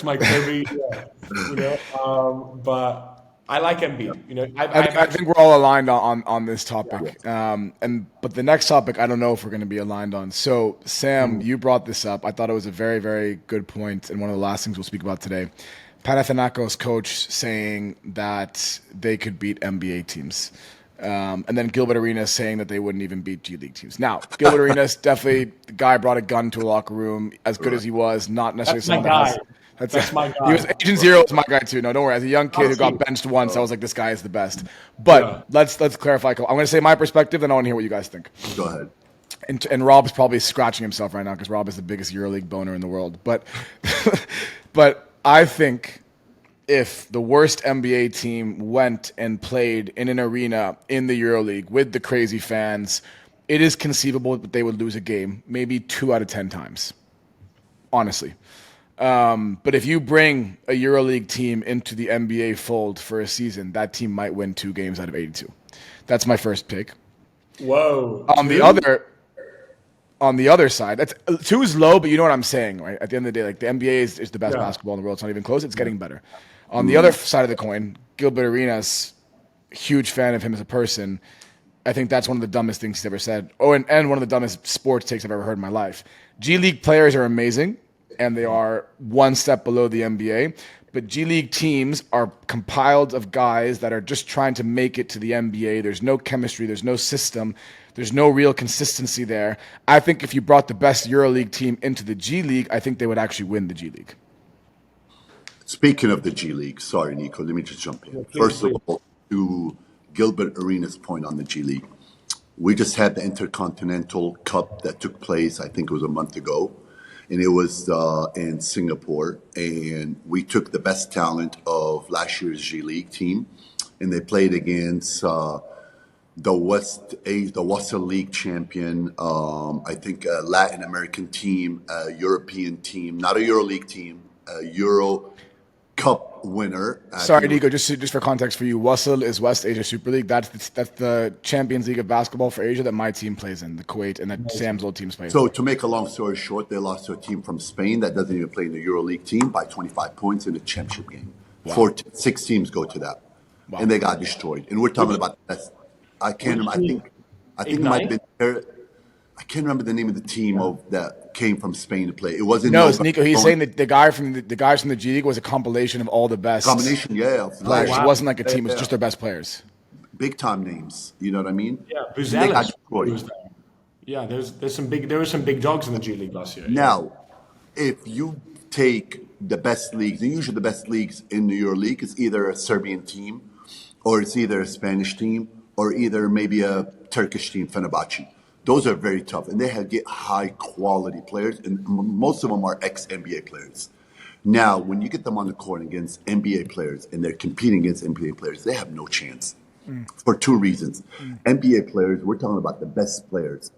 But I like Embiid. I think we're all aligned on this topic. But the next topic, I don't know if we're going to be aligned on. So, Sam, you brought this up. I thought it was a very, very good point, and one of the last things we'll speak about today. Panathinaikos coach saying that they could beat NBA teams. And then Gilbert Arenas saying that they wouldn't even beat G League teams. Now, Gilbert Arenas, definitely the guy brought a gun to a locker room, as good as he was, not necessarily That's my someone guy. that has. That's my guy. He was Agent Zero was my guy too. No, don't worry. As a young kid who got benched once, I was like, this guy is the best. But let's clarify. I'm going to say my perspective, then I want to hear what you guys think. Go ahead. And Rob's probably scratching himself right now because Rob is the biggest EuroLeague boner in the world. But but I think if the worst NBA team went and played in an arena in the EuroLeague with the crazy fans, it is conceivable that they would lose a game maybe 2 out of 10 times, honestly. But if you bring a EuroLeague team into the NBA fold for a season, that team might win 2 games out of 82. That's my first pick. Whoa. On the other side, that's 2 is low, but you know what I'm saying, right? At the end of the day, like the NBA is the best basketball in the world. It's not even close. It's getting better. On the other side of the coin, Gilbert Arenas, huge fan of him as a person. I think that's one of the dumbest things he's ever said. Oh, and one of the dumbest sports takes I've ever heard in my life. G League players are amazing. and they are one step below the NBA. But G League teams are compiled of guys that are just trying to make it to the NBA. There's no chemistry, there's no system, there's no real consistency there. I think if you brought the best EuroLeague team into the G League, I think they would actually win the G League. Speaking of the G League, sorry, Nico, let me just jump in. First of all, to Gilbert Arenas' point on the G League, we just had the Intercontinental Cup that took place, I think it was a month ago, and it was in Singapore. And we took the best talent of last year's G League team, and they played against the Wasl League champion, I think a Latin American team, a European team, not a EuroLeague team, a Euro Cup winner. Sorry, Nico, just for context for you, Wasl is West Asia Super League. That's the Champions League of basketball for Asia that my team plays in, the Kuwait, and that Sam's old teams play. So to make a long story short, they lost to a team from Spain that doesn't even play in the EuroLeague team by 25 points in a championship game. Wow. 6 teams go to that, Wow. and they got destroyed. And we're talking about that. I can't remember. I think it might have been. I can't remember the name of the team that came from Spain to play. It wasn't. No, it's Nico. He's saying that the guys from the G League was a compilation of all the best Combination, yeah. players. Wow. It wasn't like a team; it was just their best players. Big time names. You know what I mean? Yeah, They got Buzelis destroyed. was there. Yeah, there were some big dogs in the G League last year. Now, if you take the best leagues, and usually the best leagues in the EuroLeague, it's either a Serbian team, or it's either a Spanish team, or either maybe a Turkish team, Fenerbahce. Those are very tough, and they get high quality players, and most of them are ex-NBA players. Now, when you get them on the court against NBA players, and they're competing against NBA players, they have no chance for 2 reasons. NBA players, we're talking about the best players.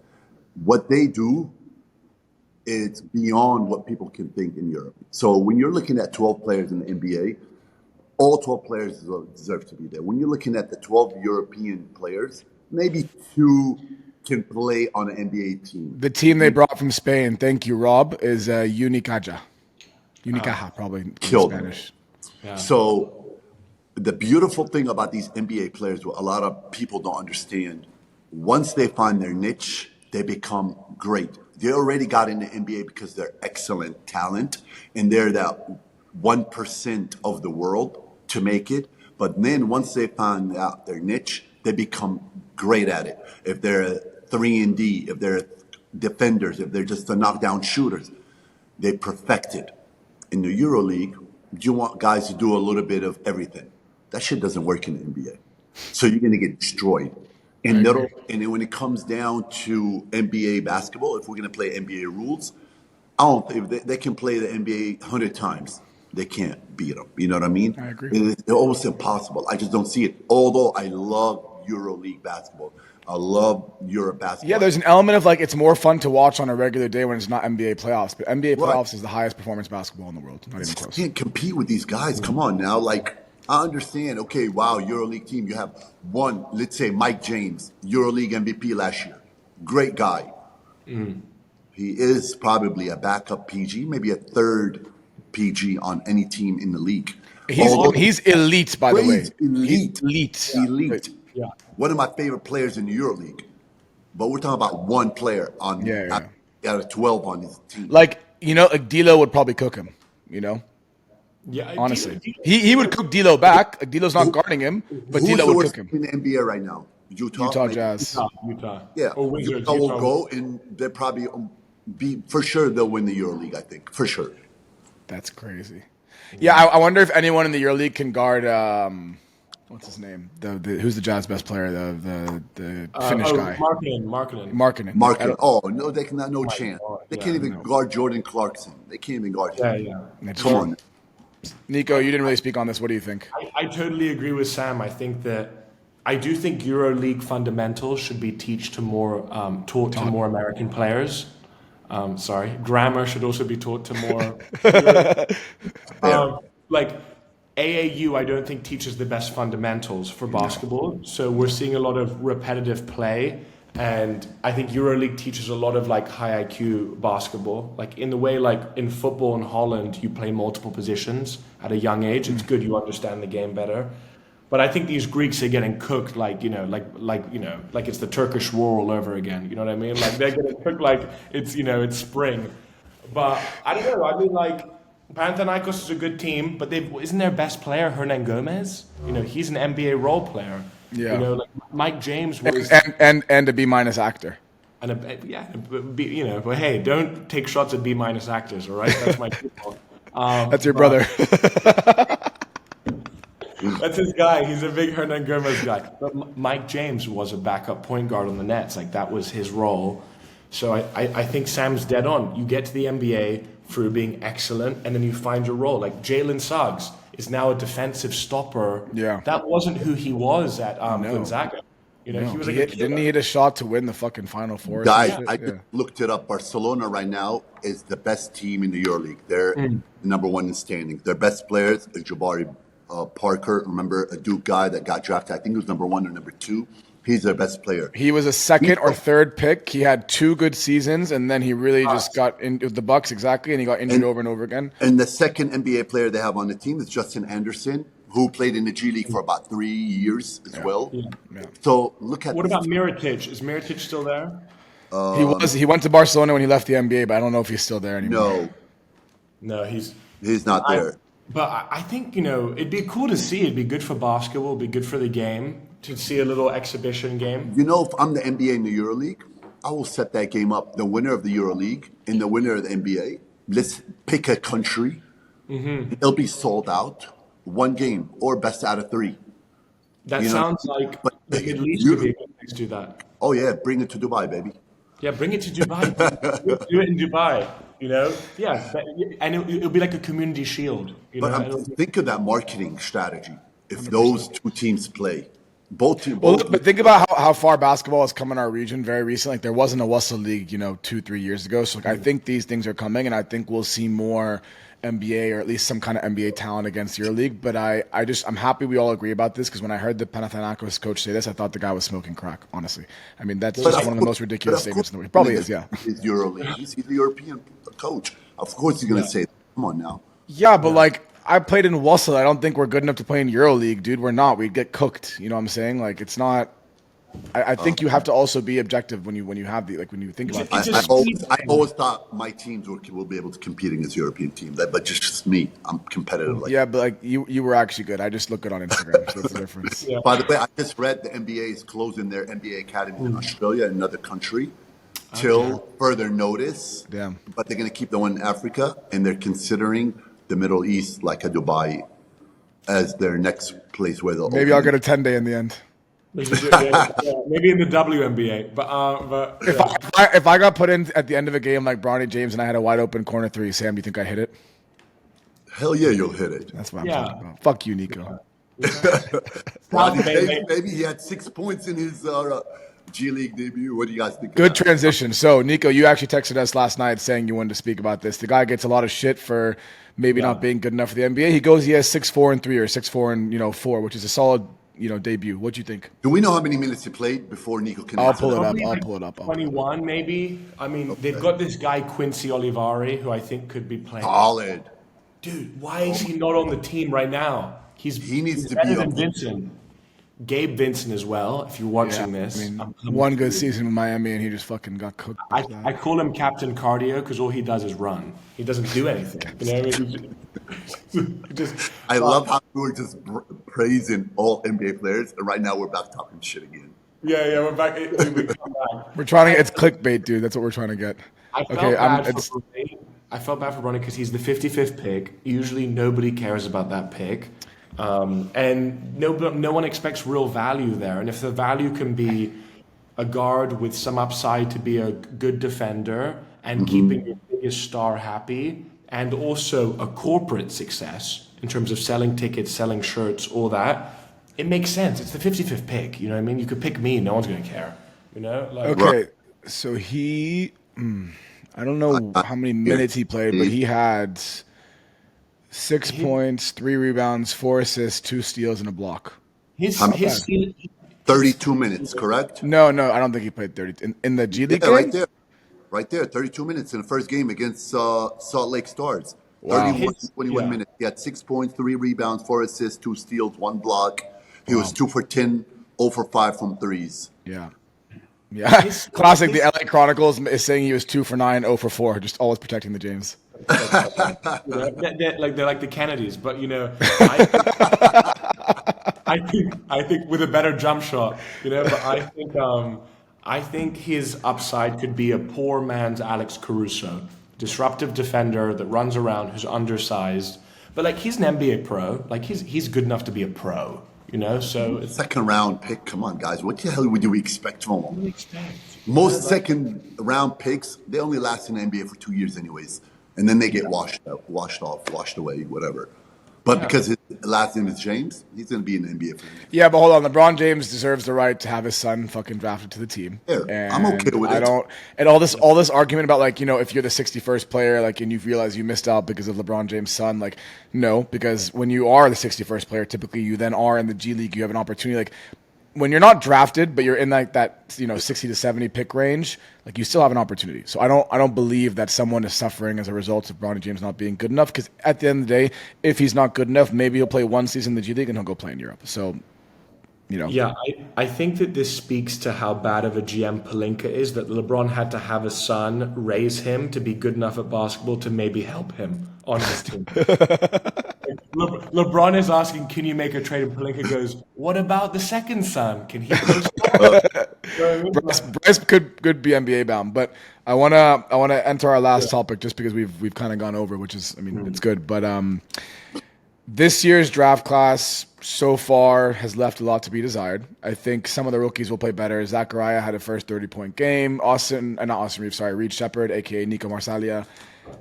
What they do, it's beyond what people can think in Europe. So when you're looking at 12 players in the NBA, all 12 players deserve to be there. When you're looking at the 12 European players, maybe 2 can play on an NBA team. The team they brought from Spain, thank you, Rob, is Unicaja. Unicaja, probably in Killed. Spanish. Yeah. So the beautiful thing about these NBA players, what a lot of people don't understand, once they find their niche, they become great. They already got in the NBA because they're excellent talent, and they're that 1% of the world to make it. But then once they find out their niche, they become great at it. If they're 3-and-D, if they're defenders, if they're just the knockdown shooters, they perfect it. In the EuroLeague, you want guys to do a little bit of everything. That shit doesn't work in the NBA. So you're going to get destroyed. And then when it comes down to NBA basketball, if we're going to play NBA rules, I don't think they can play the NBA 100 times. They can't beat them. You know what I mean? I agree. It's almost impossible. I just don't see it. Although I love EuroLeague basketball. I love Europe basketball. Yeah, there's an element of like it's more fun to watch on a regular day when it's not NBA playoffs. But NBA Right. playoffs is the highest performance basketball in the world. Not even You close. can't compete with these guys. Come on now. Like, I understand. Okay, wow, EuroLeague team. You have one, let's say Mike James, EuroLeague MVP last year. Great guy. He is probably a backup PG, maybe a third PG on any team in the league. He's elite, by the way. He's elite. He's elite. Elite. Yeah. One of my favorite players in the EuroLeague. But we're talking about one player on out of 12 on his team. Like, like D'Lo would probably cook him, Yeah, honestly. He would cook D'Lo back. Like, D'Lo's not guarding him, but Who's D'Lo the would worst cook team him. in the NBA right now? Utah Jazz. Utah. Yeah, Or Wizards. Utah will go, and they'll probably be for sure. They'll win the EuroLeague, I think, for sure. That's crazy. Yeah, I wonder if anyone in the EuroLeague can guard. What's his name? Who's the Jazz best player? The Finnish guy. Markkinen. Market. Oh no, they cannot. No chance. God, They yeah, can't even guard Jordan Clarkson. They can't even guard him. Yeah. Come on. Nico, you didn't really speak on this. What do you think? I totally agree with Sam. I do think EuroLeague fundamentals should be taught to more American players. Grammar should also be taught to more. Like AAU, I don't think teaches the best fundamentals for basketball. So we're seeing a lot of repetitive play, and I think EuroLeague teaches a lot of like high IQ basketball. Like in the way, like in football in Holland, you play multiple positions at a young age. It's good you understand the game better. But I think these Greeks are getting cooked like it's the Turkish war all over again. You know what I mean? Like they're getting cooked like it's spring. But I don't know. I mean, like, Panathinaikos is a good team, but isn't their best player Hernan Gomez? You know, he's an NBA role player. You Yeah. know, like Mike James was, And a B minus actor. and you know, but hey, don't take shots at B minus actors. All right, that's my people. That's your But brother. that's his guy. He's a big Hernan Gomez guy. But Mike James was a backup point guard on the Nets. Like that was his role. So I think Sam's dead on. You get to the NBA through being excellent, and then you find your role. Like Jalen Suggs is now a defensive stopper. Yeah. That wasn't who he was at Gonzaga. You know, he was like Didn't he hit a shot to win the fucking Final Four? or some Guys, shit? I just looked it up. Barcelona right now is the best team in the EuroLeague. They're number one in standings. Their best players is Jabari Parker. Remember, a Duke guy that got drafted. I think he was number one or number two. He's their best player. He was a second or third pick. He had 2 good seasons, and then he really just got into the Bucks exactly, and he got injured over and over again. And the second NBA player they have on the team is Justin Anderson, who played in the G League for about 3 years as well. Yeah. So look at what this. about Mirotic? Is Mirotic still there? He went to Barcelona when he left the NBA, but I don't know if he's still there anymore. No, No, he's not there. But I think, you know, it'd be cool to see. It'd be good for basketball. It'd be good for the game to see a little exhibition game. You know, if I'm the NBA in the EuroLeague, I will set that game up. The winner of the EuroLeague and the winner of the NBA. Let's pick a country. It'll be sold out. 1 game or best out of 3. That You know, sounds like but the Middle East could be a good place to do that. Oh yeah, bring it to Dubai, baby. Yeah, bring it to Dubai. Do it in Dubai. You know, and it'll be like a community shield. You know, But think of that marketing strategy. If those 2 teams play, both teams. Well, but think about how far basketball has come in our region very recently. Like there wasn't a EuroLeague, 2-3 years ago. So like, I think these things are coming, and I think we'll see more NBA or at least some kind of NBA talent against EuroLeague. But I'm happy we all agree about this because when I heard the Panathinaikos coach say this, I thought the guy was smoking crack. Honestly, I mean that's just one of the most ridiculous statements in the world. He probably is, yeah. He's EuroLeague. He's the European coach. Of course, he's going to say, that. Come on now. Yeah, but like I played in Wassel. I don't think we're good enough to play in EuroLeague, dude. We're not. We'd get cooked. You know what I'm saying? Like it's not. I think you have to also be objective when you have when you think about it. I always thought my teams will be able to compete against European teams, but just me, I'm competitive. Yeah, but like you were actually good. I just look good on Instagram, so that's the difference. Yeah. By the way, I just read the NBA is closing their NBA academy in Australia, another country, till further notice. Damn. But they're going to keep the one in Africa, and they're considering the Middle East, like a Dubai, as their next place where they'll. Maybe I'll get a 10-day in the end. Maybe in the WNBA, but If I got put in at the end of a game like Bronny James and I had a wide open corner 3, Sam, do you think I hit it? Hell yeah, you'll hit it. That's what I'm talking about. Fuck you, Nico. Maybe he had 6 points in his G League debut. What do you guys think? Good transition. So, Nico, you actually texted us last night saying you wanted to speak about this. The guy gets a lot of shit for maybe not being good enough for the NBA. He has 6-4-3 or 6-4-4, which is a solid debut. What do you think? Do we know how many minutes he played before Nico can I'll answer pull it that? up. I'll pull it up. 21 maybe. I mean, they've got this guy Quincy Olivari who I think could be playing. Solid. Dude, why is he not on the team right now? He needs to better be than up. Vincent. Gabe Vincent as well. If you're watching this, I mean, one good season in Miami and he just fucking got cooked. I call him Captain Cardio because all he does is run. He doesn't do anything. I love how we were just praising all NBA players, and right now we're back talking shit again. Yeah, we're back. We come back. We're trying to. It's clickbait, dude. That's what we're trying to get. I felt bad for Ronnie because he's the 55th pick. Usually nobody cares about that pick. And no one expects real value there. And if the value can be a guard with some upside to be a good defender and keeping your biggest star happy, and also a corporate success in terms of selling tickets, selling shirts, all that, it makes sense. It's the 55th pick. You know what I mean? You could pick me. No one's going to care. You know? Okay, so he... I don't know how many minutes he played, but he had 6 points, 3 rebounds, 4 assists, 2 steals, and a block. His 32 minutes, correct? No, I don't think he played 30. In the G League game? Right there, 32 minutes in the first game against Salt Lake Stars. Wow. 21 minutes. He had 6 points, 3 rebounds, 4 assists, 2 steals, 1 block. He was 2 for 10, 0 for 5 from threes. Yeah. Yeah, His, classic. The his, LA Chronicles is saying he was 2 for 9, 0 for 4, just always protecting the James. they're like the Kennedys, but I think with a better jump shot, But I think his upside could be a poor man's Alex Caruso, disruptive defender that runs around, who's undersized, but like he's an NBA pro, like he's good enough to be a pro, So it's Second round pick. Come on, guys. What the hell would you expect from what do him? you expect? Most second round picks, they only last in the NBA for 2 years, anyways, and then they get washed out, washed off, washed away, whatever. But Yeah. because his last name is James, he's going to be in the NBA for the next. Yeah, but hold on. LeBron James deserves the right to have his son fucking drafted to the team. Yeah, I'm okay And with I it. don't. And all this argument about like if you're the 61st player, like, and you realize you missed out because of LeBron James' son, like, no, because when you are the 61st player, typically you then are in the G League. You have an opportunity. Like when you're not drafted, but you're in like that 60 to 70 pick range, like you still have an opportunity. So I don't believe that someone is suffering as a result of Bronny James not being good enough. Because at the end of the day, if he's not good enough, maybe he'll play one season in the G League and he'll go play in Europe. So Yeah, I think that this speaks to how bad of a GM Palinka is, that LeBron had to have a son raise him to be good enough at basketball to maybe help him on his team. LeBron is asking, can you make a trade? And Palinka goes, what about the second son? Can he go score? Bryce could be NBA bound, but I wanna enter our last topic just because we've kind of gone over, which is it's good, but this year's draft class so far has left a lot to be desired. I think some of the rookies will play better. Zachariah had a first 30-point game. Reed Shepard, aka Nico Marsaglia,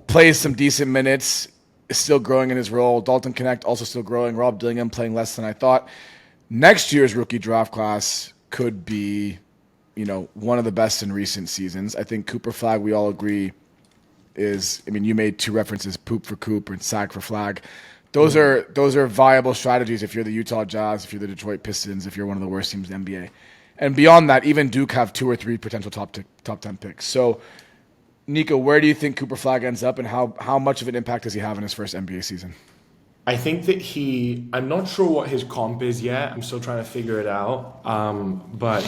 plays some decent minutes, is still growing in his role. Dalton Connect also still growing. Rob Dillingham playing less than I thought. Next year's rookie draft class could be, one of the best in recent seasons. I think Cooper Flag, we all agree, you made two references, poop for Coop and sag for Flag. Those are viable strategies if you're the Utah Jazz, if you're the Detroit Pistons, if you're one of the worst teams in the NBA. And beyond that, even Duke have 2 or 3 potential top 10 picks. So, Nico, where do you think Cooper Flag ends up, and how much of an impact does he have in his first NBA season? I think that I'm not sure what his comp is yet. I'm still trying to figure it out. But,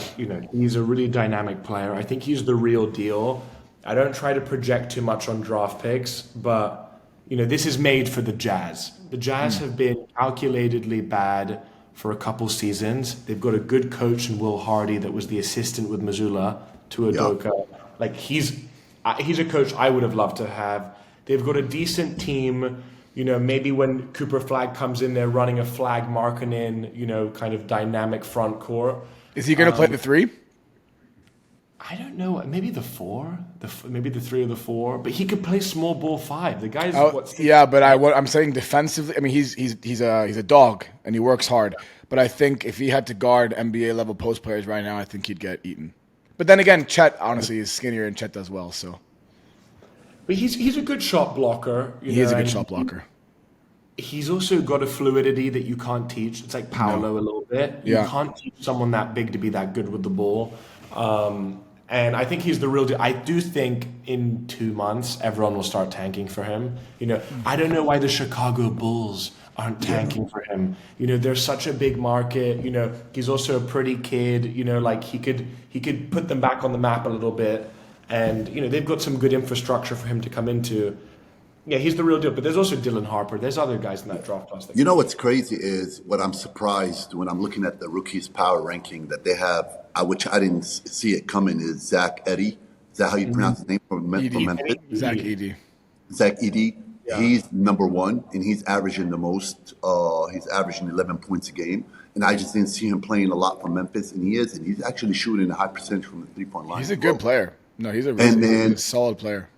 he's a really dynamic player. I think he's the real deal. I don't try to project too much on draft picks, but, this is made for the Jazz. The Jazz have been calculatedly bad for a couple seasons. They've got a good coach in Will Hardy that was the assistant with Mazzulla to Udoka. Yeah. Like, he's a coach I would have loved to have. They've got a decent team. Maybe when Cooper Flag comes in, they're running a Flag Markkanen, kind of dynamic front court. Is he going to play the 3? I don't know. Maybe the 4, maybe the 3 or the 4. But he could play small ball 5. The guy's but I'm saying defensively. He's a dog and he works hard. But I think if he had to guard NBA level post players right now, I think he'd get eaten. But then again, Chet honestly is skinnier and Chet does well. So. But he's a good shot blocker. He is a good shot blocker. He's also got a fluidity that you can't teach. It's like Paolo a little bit. You can't teach someone that big to be that good with the ball. And I think he's the real deal. I do think in 2 months, everyone will start tanking for him. I don't know why the Chicago Bulls aren't tanking for him. They're such a big market. He's also a pretty kid. Like he could put them back on the map a little bit. And, they've got some good infrastructure for him to come into. Yeah, he's the real deal. But there's also Dylan Harper. There's other guys in that draft class. What's crazy is what I'm surprised when I'm looking at the rookies power ranking that they have, which I didn't see it coming, is Zach Edey. Is that how you pronounce his name from Memphis? Zach Edey. Zach Edey. Yeah. He's number 1, and he's averaging the most. He's averaging 11 points a game. And I just didn't see him playing a lot from Memphis, and he is. And he's actually shooting a high percentage from the three-point line. He's a good player. No, he's a solid player.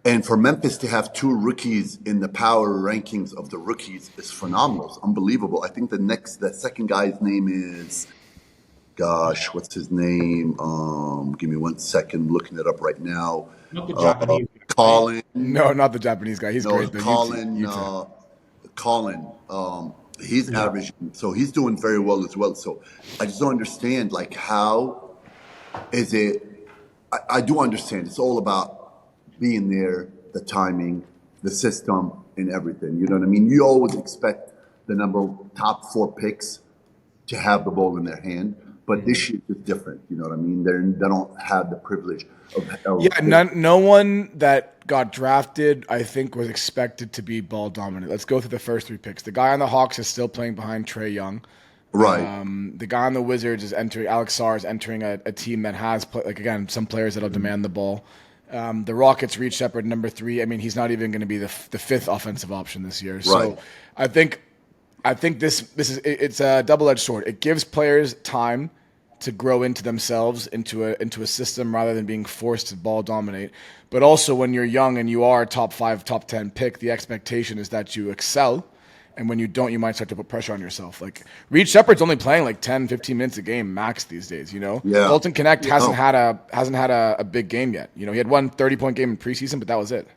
And for Memphis to have 2 rookies in the power rankings of the rookies is phenomenal. It's unbelievable. I think the second guy's name is, what's his name? Give me 1 second. I'm looking it up right now. Not the Japanese guy. Colin. No, not the Japanese guy. He's great. Colin. He's averaging. So he's doing very well as well. So I just don't understand, like, how is it? I do understand. It's all about being there, the timing, the system, and everything. You know what I mean? You always expect the top 4 picks to have the ball in their hand. But this year is different. You know what I mean? They don't have the privilege of Yeah, no one that got drafted, I think, was expected to be ball dominant. Let's go through the first 3 picks. The guy on the Hawks is still playing behind Trae Young. right. The guy on the Wizards is entering. Alex Sarr is entering a team that has, some players that'll demand the ball. The Rockets reach Shepard number 3. I mean, he's not even going to be the 5th offensive option this year. So Right. I think it's a double-edged sword. It gives players time to grow into themselves, into a system, rather than being forced to ball dominate. But also, when you're young and you are a top 5, top 10 pick, the expectation is that you excel. And when you don't, you might start to put pressure on yourself. Like, Reed Shepard's only playing like 10, 15 minutes a game max these days, you know? Yeah. Dalton Connect hasn't had a big game yet. You know, he had one 30-point game in preseason, but that was it.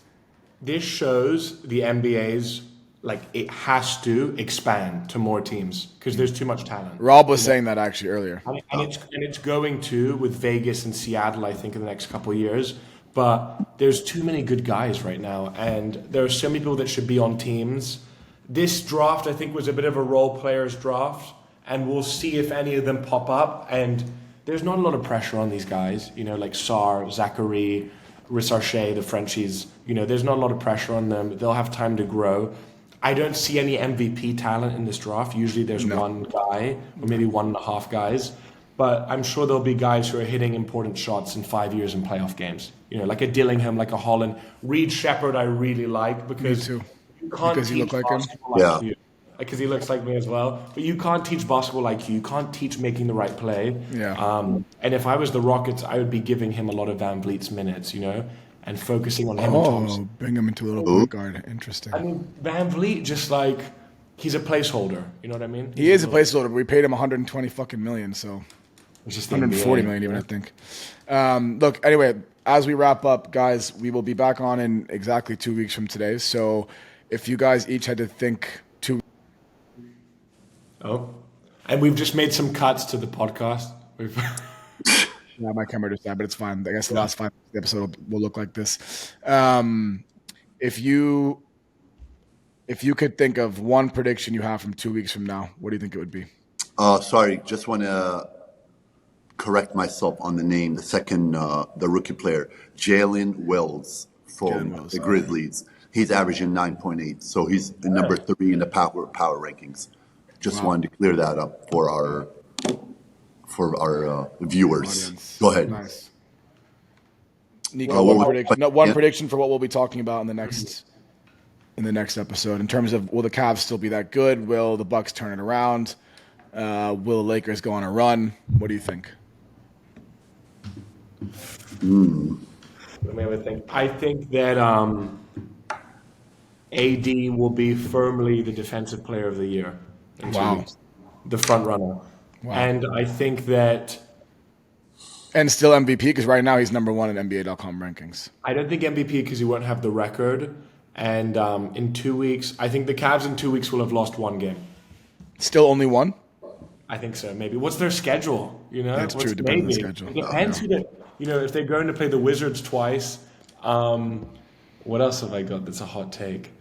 This shows the NBA's, like, it has to expand to more teams because there's too much talent. Rob was saying that actually earlier. And it's going to with Vegas and Seattle, I think, in the next couple of years. But there's too many good guys right now, and there are so many people that should be on teams. This draft, I think, was a bit of a role players draft, and we'll see if any of them pop up. And there's not a lot of pressure on these guys, you know, like Sarr, Zachary, Rissarche, the Frenchies. You know, there's not a lot of pressure on them. They'll have time to grow. I don't see any MVP talent in this draft. Usually there's one guy or maybe 1.5 guys. But I'm sure there'll be guys who are hitting important shots in 5 years in playoff games. You know, like a Dillingham, like a Holland. Reed Shepard I really like because Me too. you can't Because teach you look like him? basketball Yeah. IQ. Because he looks like me as well. But you can't teach basketball IQ. You can't teach making the right play. Yeah. And if I was the Rockets, I would be giving him a lot of Van Vliet's minutes, you know, and focusing on him and Thompson. Bring him into a little point guard. Interesting. I mean, Van Vliet just like, he's a placeholder. You know what I mean? He is a placeholder, but we paid him 120 fucking million, so It's just the 140 NBA. million even, I think. Look, anyway, as we wrap up, guys, we will be back on in exactly 2 weeks from today. So if you guys each had to think 2 Oh, and we've just made some cuts to the podcast. Yeah, my camera just died, but it's fine. I guess the last 5 minutes of the episode will look like this. If you could think of one prediction you have from 2 weeks from now, what do you think it would be? Sorry, just want to correct myself on the name. The second, the rookie player, Jalen Wells from Wells, the Grizzlies. He's averaging 9.8, so he's number 3 in the power rankings. Just wanted to clear that up for our viewers. Audience. Go ahead. Nice. Nico, one yeah. prediction for what we'll be talking about in the next episode in terms of, will the Cavs still be that good? Will the Bucks turn it around? Will the Lakers go on a run? What do you think? Let me have a think. I think that AD will be firmly the defensive player of the year. In 2 Wow. weeks. The front runner. Wow. And I think that And still MVP, because right now he's number 1 in NBA.com rankings. I don't think MVP because he won't have the record. And in 2 weeks, I think the Cavs in 2 weeks will have lost 1 game. Still only 1? I think so, maybe. What's their schedule? You know, That's What's true. Depends on the maybe? schedule. It depends who they, you know, if they're going to play the Wizards twice. What else have I got that's a hot take?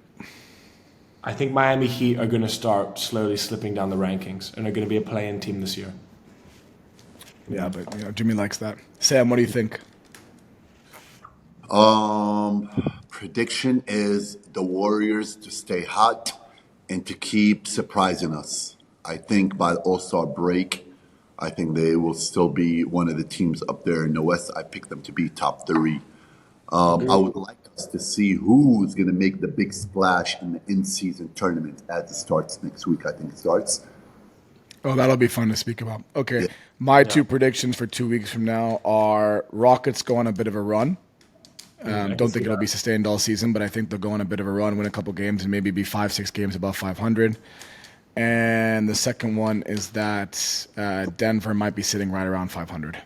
I think Miami Heat are going to start slowly slipping down the rankings and are going to be a play-in team this year. Yeah, but Jimmy likes that. Sam, what do you think? Prediction is the Warriors to stay hot and to keep surprising us. I think by the All-Star break, I think they will still be one of the teams up there in the West. I picked them to be top 3. I would like us to see who's going to make the big splash in the in-season tournament as it starts next week. I think it starts. Oh, that'll be fun to speak about. Okay, my 2 predictions for 2 weeks from now are Rockets go on a bit of a run. Don't think it'll be sustained all season, but I think they'll go on a bit of a run, win a couple games, and maybe be 5-6 games above 500. And the second one is that Denver might be sitting right around 500.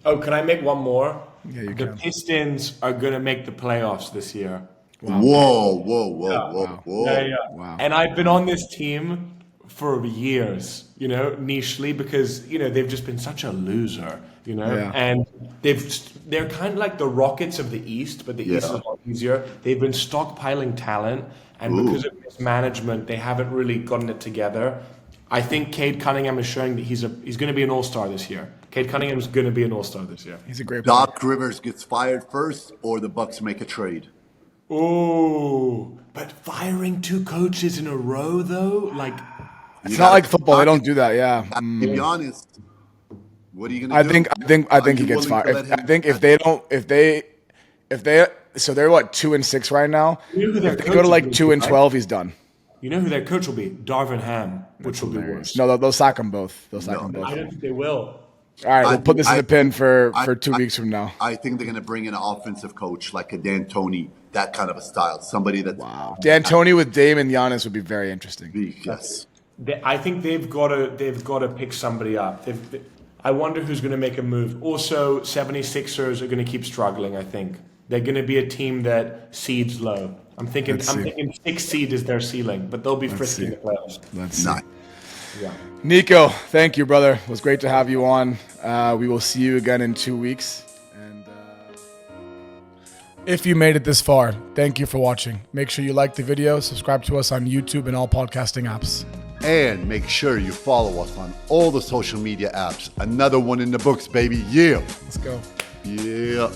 Oh, can I make one more? Yeah, you The can. Pistons are going to make the playoffs this year. Whoa. Yeah. Wow. And I've been on this team for years, you know, nichely, because, you know, they've just been such a loser, you know, Yeah. and they're kind of like the Rockets of the East, but the East is a lot easier. They've been stockpiling talent, and because of mismanagement, they haven't really gotten it together. I think Cade Cunningham is showing that he's going to be an all-star this year. Cade Cunningham is going to be an all-star this year. He's a great player. Doc Rivers gets fired first, or the Bucks make a trade. Oh, but firing 2 coaches in a row though, like It's not like football. They don't do that. Yeah. To be honest, what are you going to do? I think he gets fired. If they so they're what 2-6 right now. If they go to like 2-12, he's done. You know who their coach will be? Darvin Ham, which will be worse. No, they'll sack them both. They'll sack them I both. don't think they will. All right, we'll put this in the pin for 2 weeks from now. I think they're going to bring in an offensive coach like a D'Antoni, that kind of a style. Somebody that D'Antoni with Dame and Giannis would be very interesting. Yes. I think they've got to pick somebody up. I wonder who's going to make a move. Also, 76ers are going to keep struggling, I think. They're going to be a team that seeds low. I'm thinking 6th seed is their ceiling, but they'll be frisky in the playoffs. Let's see. Nice. Yeah. Nico, thank you, brother. It was great to have you on. We will see you again in 2 weeks. And if you made it this far, thank you for watching. Make sure you like the video, subscribe to us on YouTube and all podcasting apps. And make sure you follow us on all the social media apps. Another one in the books, baby. Yeah. Let's go. Yeah.